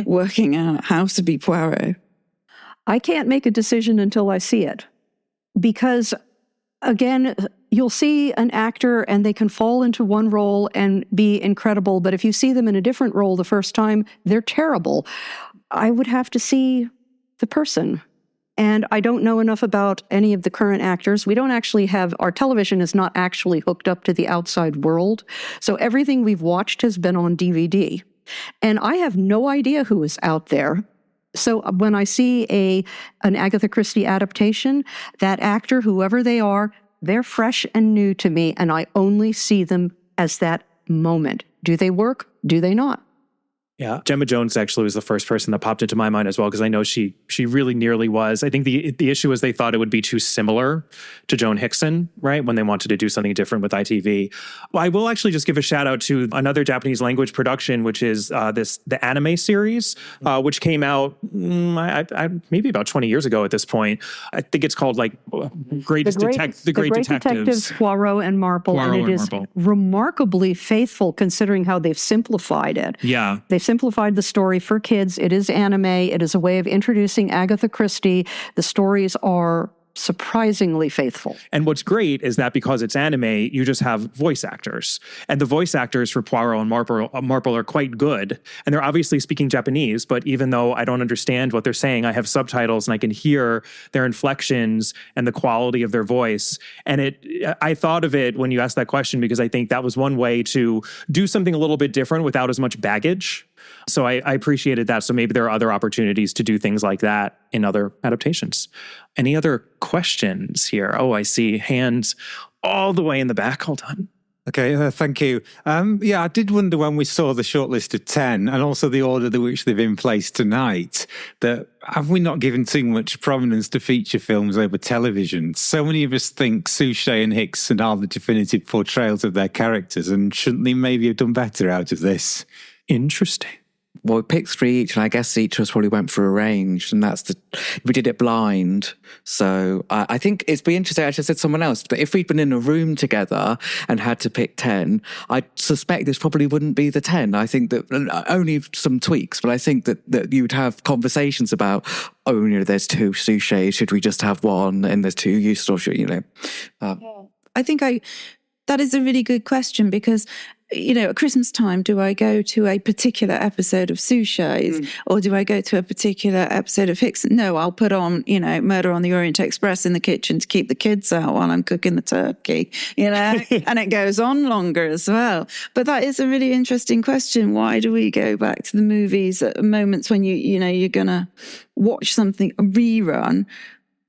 working out how to be Poirot. I can't make a decision until I see it, because again, you'll see an actor and they can fall into one role and be incredible, but if you see them in a different role the first time, they're terrible. I would have to see the person. And I don't know enough about any of the current actors. We don't actually our television is not actually hooked up to the outside world. So everything we've watched has been on DVD. And I have no idea who is out there. So when I see an Agatha Christie adaptation, that actor, whoever they are, they're fresh and new to me, and I only see them as that moment. Do they work? Do they not? Yeah, Gemma Jones actually was the first person that popped into my mind as well, because I know she really nearly was. I think the issue was they thought it would be too similar to Joan Hickson, right, when they wanted to do something different with ITV. Well, I will actually just give a shout out to another Japanese language production, which is the anime series, which came out maybe about 20 years ago at this point. I think it's called like The Great Detectives, Poirot and Marple, and it is remarkably faithful considering how they've simplified it. Yeah. They've simplified the story for kids. It is anime. It is a way of introducing Agatha Christie. The stories are surprisingly faithful. And what's great is that because it's anime, you just have voice actors. And the voice actors for Poirot and Marple are quite good. And they're obviously speaking Japanese, but even though I don't understand what they're saying, I have subtitles and I can hear their inflections and the quality of their voice. And I thought of it when you asked that question because I think that was one way to do something a little bit different without as much baggage. So I appreciated that. So maybe there are other opportunities to do things like that in other adaptations. Any other questions here? Oh, I see hands all the way in the back. Hold on. Okay, thank you. I did wonder when we saw the shortlist of 10 and also the order in which they've been placed tonight, that have we not given too much prominence to feature films over television? So many of us think Suchet and Hickson are the definitive portrayals of their characters, and shouldn't they maybe have done better out of this? Interesting. Well, we picked 3 each, and I guess each of us probably went for a range, and we did it blind. So I think it'd be interesting, I just said someone else, but if we'd been in a room together and had to pick 10, I suspect this probably wouldn't be the 10. I think that only some tweaks, but I think that you'd have conversations about, there's 2 Suchets, should we just have 1? And there's 2 Eustace, I think that is a really good question because, at Christmas time, do I go to a particular episode of Suchet's or do I go to a particular episode of Hickson? No, I'll put on, Murder on the Orient Express in the kitchen to keep the kids out while I'm cooking the turkey, and it goes on longer as well. But that is a really interesting question. Why do we go back to the movies at moments when you're going to watch something, a rerun?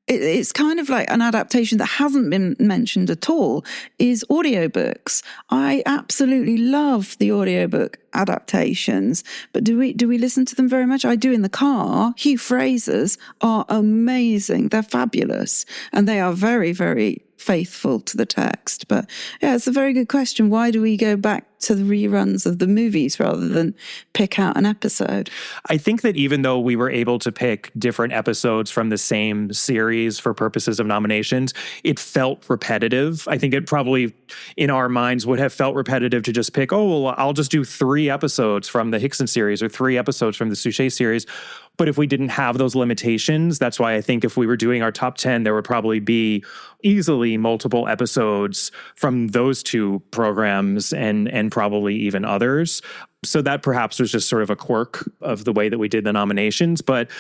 It's kind of like an adaptation that hasn't been mentioned at all is audiobooks. I absolutely love the audiobook adaptations, but do we listen to them very much? I do in the car. Hugh Fraser's are amazing. They're fabulous. And they are very, very faithful to the text. But yeah, it's a very good question. Why do we go back to the reruns of the movies rather than pick out an episode? I think that even though we were able to pick different episodes from the same series for purposes of nominations, it felt repetitive. I think it probably, in our minds, would have felt repetitive to just pick, oh, well, I'll just do 3 episodes from the Hickson series or 3 episodes from the Suchet series. But if we didn't have those limitations, that's why I think if we were doing our top 10, there would probably be easily multiple episodes from those 2 programs and probably even others. So that perhaps was just sort of a quirk of the way that we did the nominations. But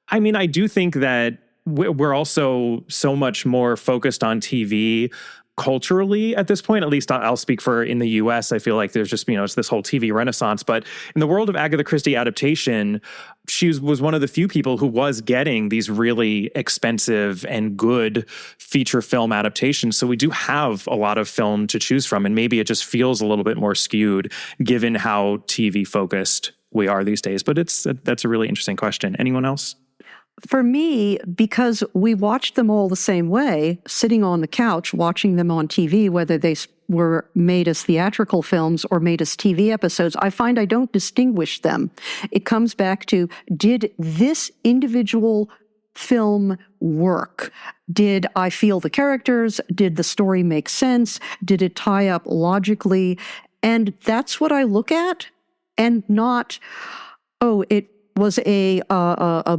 I mean, I do think that we're also so much more focused on TV culturally at this point. At least I'll speak for in the US. I feel like there's just, it's this whole TV renaissance. But in the world of Agatha Christie adaptation, she was one of the few people who was getting these really expensive and good feature film adaptations. So we do have a lot of film to choose from. And maybe it just feels a little bit more skewed given how TV focused we are these days. But that's a really interesting question. Anyone else? For me, because we watched them all the same way, sitting on the couch, watching them on TV, whether they were made as theatrical films or made as TV episodes, I find I don't distinguish them. It comes back to, did this individual film work? Did I feel the characters? Did the story make sense? Did it tie up logically? And that's what I look at, and not, oh, it was a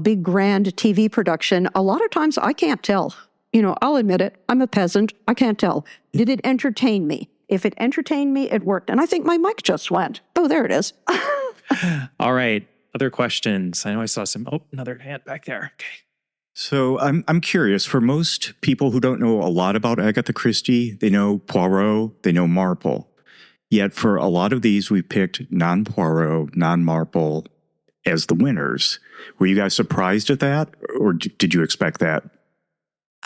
big grand TV production. A lot of times I can't tell. I'll admit it. I'm a peasant. I can't tell. Did it entertain me? If it entertained me, it worked. And I think my mic just went. Oh, there it is. All right. Other questions? I know I saw some. Oh, another hand back there. Okay. So I'm curious, for most people who don't know a lot about Agatha Christie, they know Poirot, they know Marple. Yet for a lot of these, we picked non-Poirot, non-Marple as the winners. Were you guys surprised at that, or did you expect that?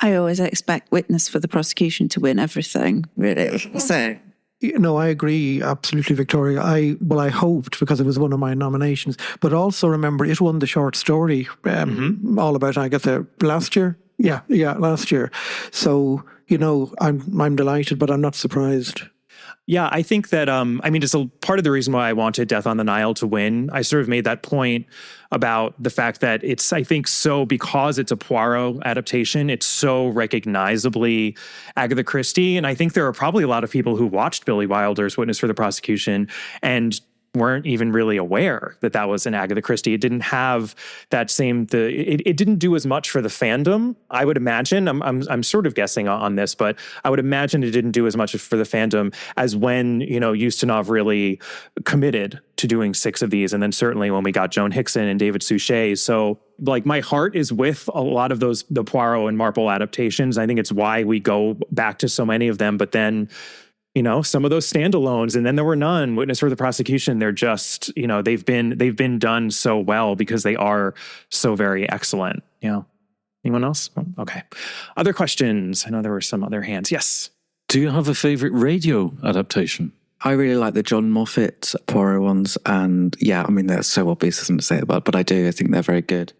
I always expect witness for the prosecution to win everything, really. So, I agree absolutely, Victoria. I hoped, because it was one of my nominations, but also remember it won the short story all about Agatha last year. Yeah, last year. So I'm delighted, but I'm not surprised. Yeah, I think that, it's a part of the reason why I wanted Death on the Nile to win. I sort of made that point about the fact that it's, I think, so because it's a Poirot adaptation, it's so recognizably Agatha Christie. And I think there are probably a lot of people who watched Billy Wilder's Witness for the Prosecution and weren't even really aware that that was an Agatha Christie. It didn't have that same, it didn't do as much for the fandom, I would imagine. I'm sort of guessing on this, but I would imagine it didn't do as much for the fandom as when, Ustinov really committed to doing 6 of these. And then certainly when we got Joan Hickson and David Suchet. So my heart is with a lot of the Poirot and Marple adaptations. I think it's why we go back to so many of them. But then, some of those standalones, and then there were none. Witness for the Prosecution, they're just, they've been done so well because they are so very excellent. Anyone else? Okay. Other questions? I know there were some other hands. Yes. Do you have a favorite radio adaptation? I really like the John Moffat Poirot ones, and they're so obvious, isn't it, to say about, but I do. I think they're very good.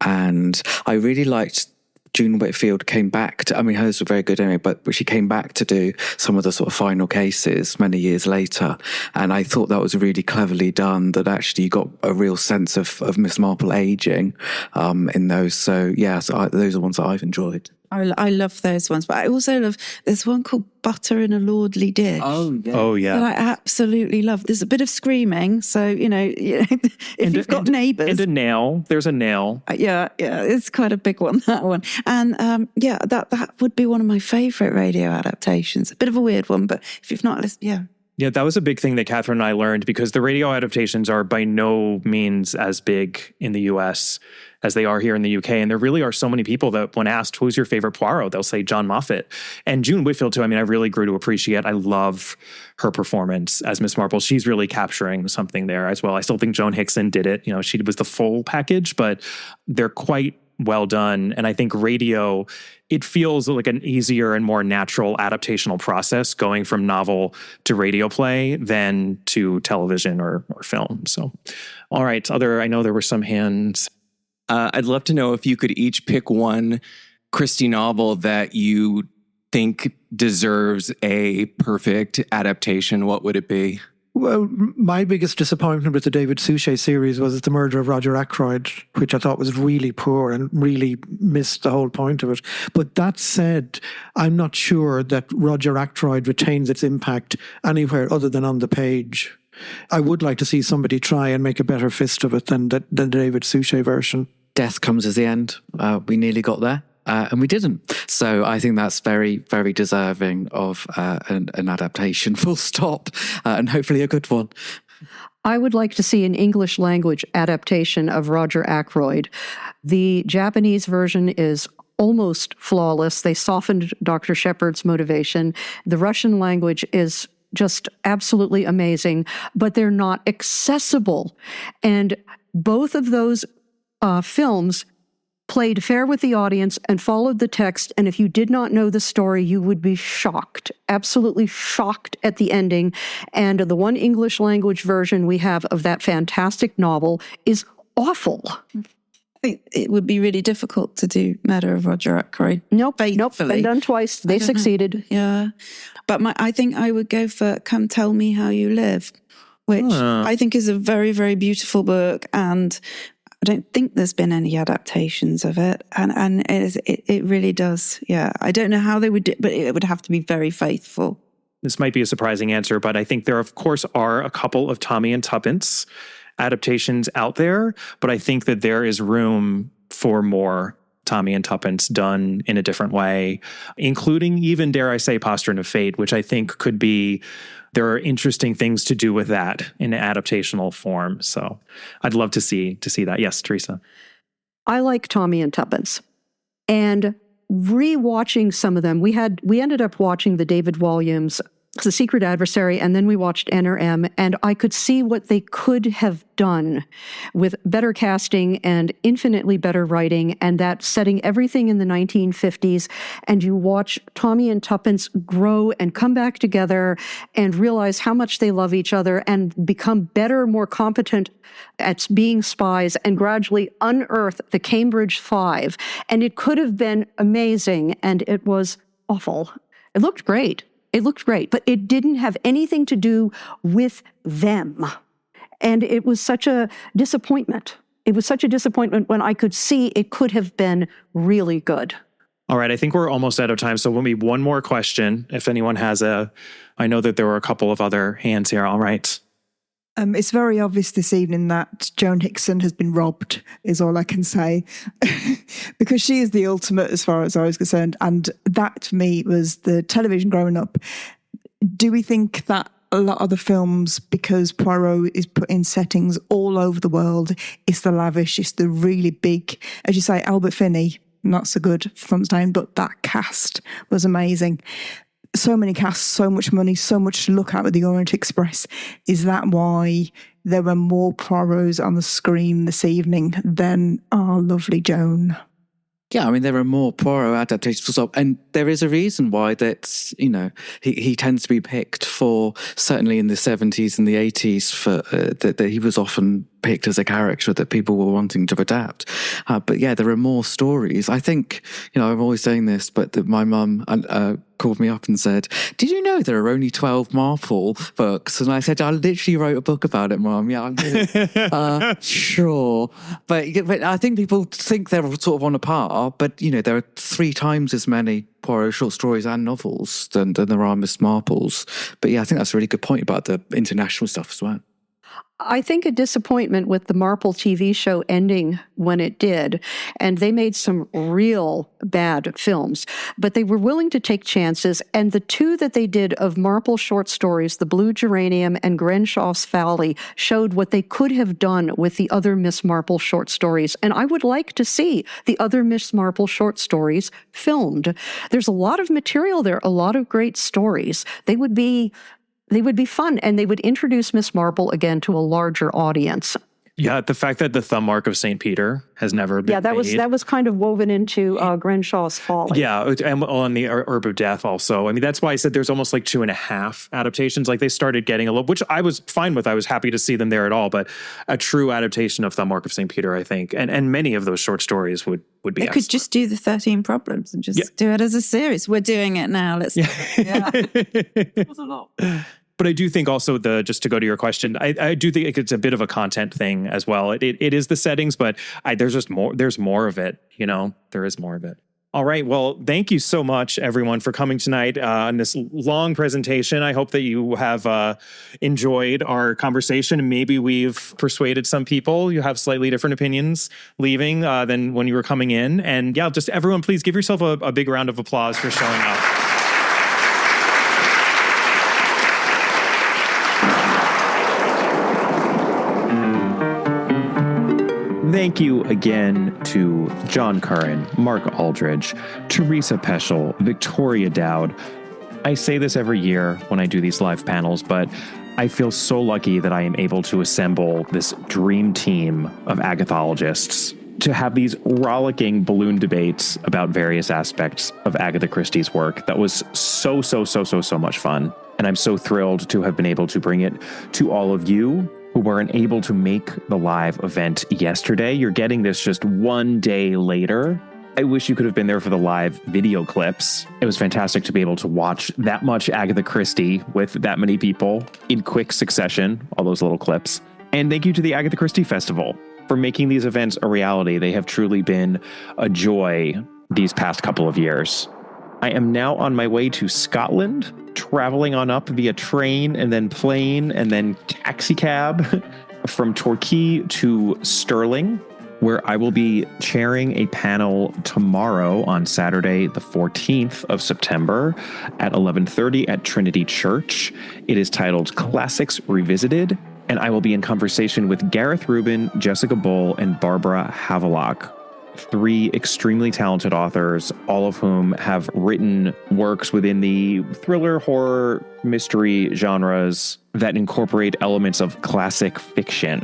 And I really liked June Whitfield came back to, hers were very good anyway, but she came back to do some of the sort of final cases many years later. And I thought that was really cleverly done, that actually you got a real sense of Miss Marple aging in those. So, those are ones that I've enjoyed. I love those ones, but I also love, there's one called Butter in a Lordly Dish. Oh, yeah. That I absolutely love. There's a bit of screaming, so, if you've got neighbours. And a nail. There's a nail. Yeah, it's quite a big one, that one. And, that would be one of my favourite radio adaptations. A bit of a weird one, but if you've not listened, Yeah, that was a big thing that Catherine and I learned, because the radio adaptations are by no means as big in the US as they are here in the UK. And there really are so many people that when asked, who's your favorite Poirot, they'll say John Moffat. And June Whitfield, too, I really grew to appreciate. I love her performance as Miss Marple. She's really capturing something there as well. I still think Joan Hickson did it. She was the full package, but they're quite well done. And I think radio, it feels like an easier and more natural adaptational process going from novel to radio play than to television or film. So, all right. I know there were some hands. I'd love to know if you could each pick one Christie novel that you think deserves a perfect adaptation, what would it be? Well, my biggest disappointment with the David Suchet series was The Murder of Roger Ackroyd, which I thought was really poor and really missed the whole point of it. But that said, I'm not sure that Roger Ackroyd retains its impact anywhere other than on the page. I would like to see somebody try and make a better fist of it than the David Suchet version. Death comes as the end. We nearly got there. And we didn't. So I think that's very, very deserving of an adaptation, full stop, and hopefully a good one. I would like to see an English language adaptation of Roger Ackroyd. The Japanese version is almost flawless. They softened Dr. Shepard's motivation. The Russian language is just absolutely amazing, but they're not accessible. And both of those films played fair with the audience and followed the text, and if you did not know the story, you would be shocked, absolutely shocked at the ending. And the one English language version we have of that fantastic novel is awful. I think it would be really difficult to do Murder of Roger Ackroyd. Nope, been done twice. They succeeded. Yeah. But I think I would go for Come Tell Me How You Live, which I think is a very, very beautiful book, and I don't think there's been any adaptations of it, and it really does. Yeah, I don't know how they would do, but it would have to be very faithful. This might be a surprising answer, but I think there, of course, are a couple of Tommy and Tuppence adaptations out there, but I think that there is room for more Tommy and Tuppence done in a different way, including even, dare I say, Postern of Fate, which I think could be, there are interesting things to do with that in an adaptational form. So I'd love to see that. Yes, Teresa. I like Tommy and Tuppence. And rewatching some of them, we ended up watching the David Walliams, The Secret Adversary, and then we watched NRM, and I could see what they could have done with better casting and infinitely better writing, and that setting everything in the 1950s, and you watch Tommy and Tuppence grow and come back together and realize how much they love each other and become better, more competent at being spies and gradually unearth the Cambridge Five. And it could have been amazing, and it was awful. It looked great. But it didn't have anything to do with them. And it was such a disappointment. It was such a disappointment when I could see it could have been really good. All right, I think we're almost out of time. So we'll be one more question. If anyone has I know that there were a couple of other hands here. All right. It's very obvious this evening that Joan Hickson has been robbed, is all I can say, because she is the ultimate as far as I was concerned. And that, to me, was the television growing up. Do we think that a lot of the films, because Poirot is put in settings all over the world, it's the lavish, it's the really big, as you say, Albert Finney, not so good thumbs down, but that cast was amazing. So many casts, so much money, so much to look at with the Orient Express. Is that why there were more Poirots on the screen this evening than our lovely Joan? Yeah, I mean, there are more Poirot adaptations, and there is a reason why that's, he tends to be picked for, certainly in the 70s and the 80s, for that he was often picked as a character that people were wanting to adapt. But yeah, there are more stories. I think, I'm always saying this, but my mum called me up and said, "Did you know there are only 12 Marple books?" And I said, "I literally wrote a book about it, Mum." Yeah, I'm really, sure. But I think people think they're sort of on a par, but, there are 3 times as many Poirot short stories and novels than there are Miss Marples. But yeah, I think that's a really good point about the international stuff as well. I think a disappointment with the Marple TV show ending when it did, and they made some real bad films, but they were willing to take chances, and the 2 that they did of Marple short stories, The Blue Geranium and Grenshaw's Folly, showed what they could have done with the other Miss Marple short stories, and I would like to see the other Miss Marple short stories filmed. There's a lot of material there, a lot of great stories. They would be fun, and they would introduce Miss Marple again to a larger audience. Yeah, the fact that the thumb mark of St. Peter has never been that was kind of woven into Grenshaw's Folly. Yeah, and on the Herb of Death also. I mean, that's why I said there's almost like 2.5 adaptations. Like they started getting a little, which I was fine with. I was happy to see them there at all. But a true adaptation of Thumb Mark of St. Peter, I think, and many of those short stories would be They excellent. could just do the 13 problems and just do it as a series. We're doing it now. Let's It was a lot. But I do think also just to go to your question, I do think it's a bit of a content thing as well. It is the settings, but there's more of it, there is more of it. All right. Well, thank you so much, everyone, for coming tonight on this long presentation. I hope that you have enjoyed our conversation. Maybe we've persuaded some people. You have slightly different opinions leaving than when you were coming in. And yeah, just everyone, please give yourself a big round of applause for showing up. Thank you again to John Curran, Mark Aldridge, Teresa Peschel, Victoria Dowd. I say this every year when I do these live panels, but I feel so lucky that I am able to assemble this dream team of agathologists to have these rollicking balloon debates about various aspects of Agatha Christie's work. That was so much fun. And I'm so thrilled to have been able to bring it to all of you who weren't able to make the live event yesterday. You're getting this just one day later. I wish you could have been there for the live video clips. It was fantastic to be able to watch that much Agatha Christie with that many people in quick succession, all those little clips. And thank you to the Agatha Christie Festival for making these events a reality. They have truly been a joy these past couple of years. I am now on my way to Scotland, traveling on up via train and then plane and then taxi cab from Torquay to Stirling, where I will be chairing a panel tomorrow on Saturday, the 14th of September at 11:30 at Trinity Church. It is titled Classics Revisited, and I will be in conversation with Gareth Rubin, Jessica Bull, and Barbara Havelock. 3 extremely talented authors, all of whom have written works within the thriller, horror, mystery genres that incorporate elements of classic fiction.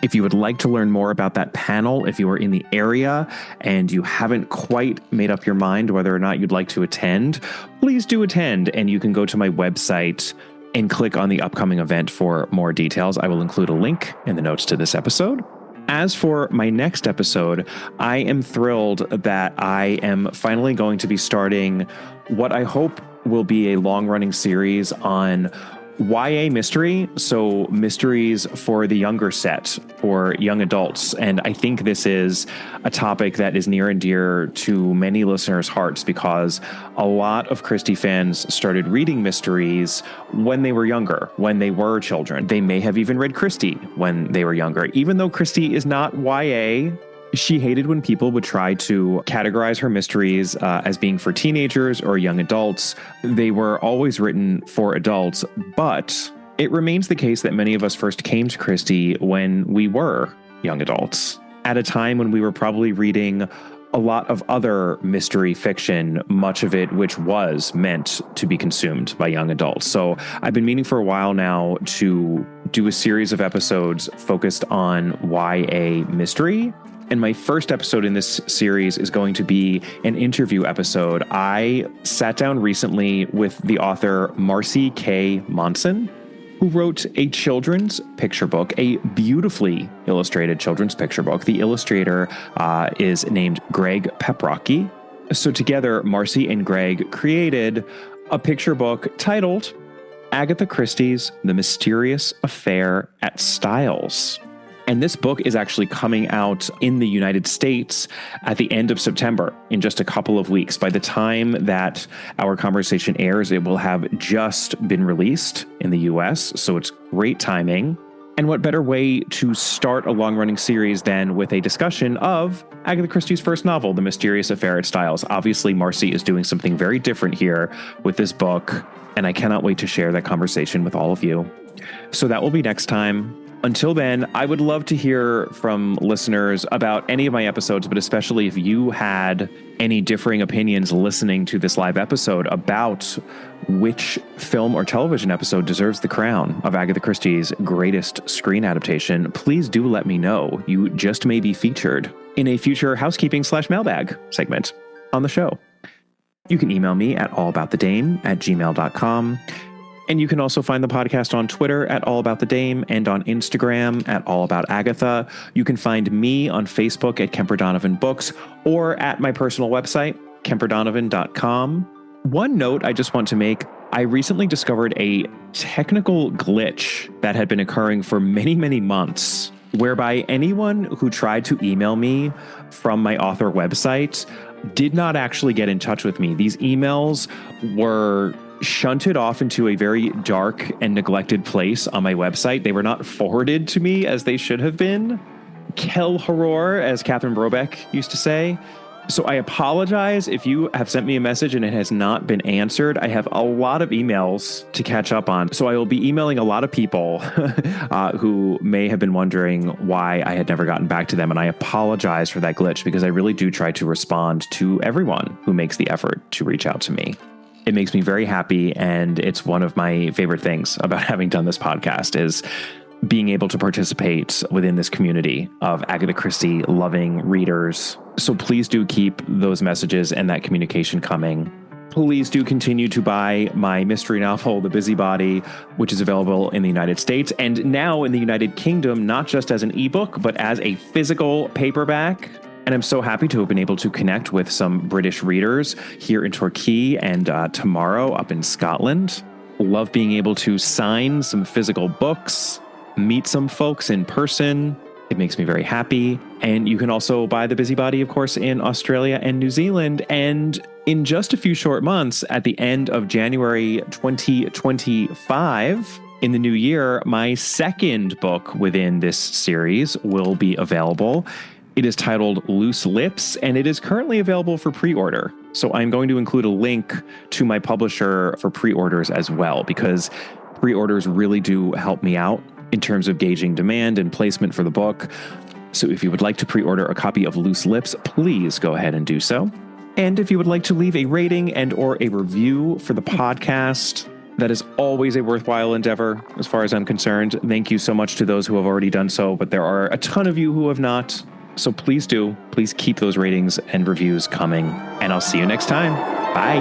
If you would like to learn more about that panel, if you are in the area and you haven't quite made up your mind whether or not you'd like to attend, please do attend, and you can go to my website and click on the upcoming event for more details. I will include a link in the notes to this episode. As for my next episode, I am thrilled that I am finally going to be starting what I hope will be a long-running series on YA mystery, so mysteries for the younger set, for young adults. And I think this is a topic that is near and dear to many listeners' hearts because a lot of Christie fans started reading mysteries when they were younger, when they were children. They may have even read Christie when they were younger. Even though Christie is not YA, she hated when people would try to categorize her mysteries as being for teenagers or young adults. They were always written for adults, but it remains the case that many of us first came to Christie when we were young adults, at a time when we were probably reading a lot of other mystery fiction, much of it which was meant to be consumed by young adults. So I've been meaning for a while now to do a series of episodes focused on YA mystery. And my first episode in this series is going to be an interview episode. I sat down recently with the author Marcy K. Monson, who wrote a children's picture book, a beautifully illustrated children's picture book. The illustrator is named Greg Peprocki. So together, Marcy and Greg created a picture book titled Agatha Christie's The Mysterious Affair at Styles. And this book is actually coming out in the United States at the end of September, in just a couple of weeks. By the time that our conversation airs, it will have just been released in the US, so it's great timing. And what better way to start a long-running series than with a discussion of Agatha Christie's first novel, The Mysterious Affair at Styles. Obviously, Marcy is doing something very different here with this book, and I cannot wait to share that conversation with all of you. So that will be next time. Until then, I would love to hear from listeners about any of my episodes, but especially if you had any differing opinions listening to this live episode about which film or television episode deserves the crown of Agatha Christie's greatest screen adaptation. Please do let me know. You just may be featured in a future housekeeping/mailbag segment on the show. You can email me at allaboutthedame@gmail.com. And you can also find the podcast on Twitter at All About the Dame and on Instagram at All About Agatha. You can find me on Facebook at Kemper Donovan Books or at my personal website, kemperdonovan.com. One note I just want to make, I recently discovered a technical glitch that had been occurring for many, many months, whereby anyone who tried to email me from my author website did not actually get in touch with me. These emails were shunted off into a very dark and neglected place on my website. They were not forwarded to me as they should have been. Kel horror, as Catherine Brobeck used to say. So I apologize if you have sent me a message and it has not been answered. I have a lot of emails to catch up on. So I will be emailing a lot of people who may have been wondering why I had never gotten back to them. And I apologize for that glitch because I really do try to respond to everyone who makes the effort to reach out to me. It makes me very happy, and it's one of my favorite things about having done this podcast is being able to participate within this community of Agatha Christie loving readers. So please do keep those messages and that communication coming. Please do continue to buy my mystery novel, The Busybody, which is available in the United States and now in the United Kingdom, not just as an ebook, but as a physical paperback. And I'm so happy to have been able to connect with some British readers here in Torquay and tomorrow up in Scotland. Love being able to sign some physical books, meet some folks in person. It makes me very happy. And you can also buy The Busybody, of course, in Australia and New Zealand. And in just a few short months, at the end of January 2025, in the new year, my second book within this series will be available. It is titled Loose Lips, and it is currently available for pre-order. So I'm going to include a link to my publisher for pre-orders as well, because pre-orders really do help me out in terms of gauging demand and placement for the book. So if you would like to pre-order a copy of Loose Lips, please go ahead and do so. And if you would like to leave a rating and or a review for the podcast, that is always a worthwhile endeavor as far as I'm concerned. Thank you so much to those who have already done so, but there are a ton of you who have not. So please keep those ratings and reviews coming, and I'll see you next time. Bye.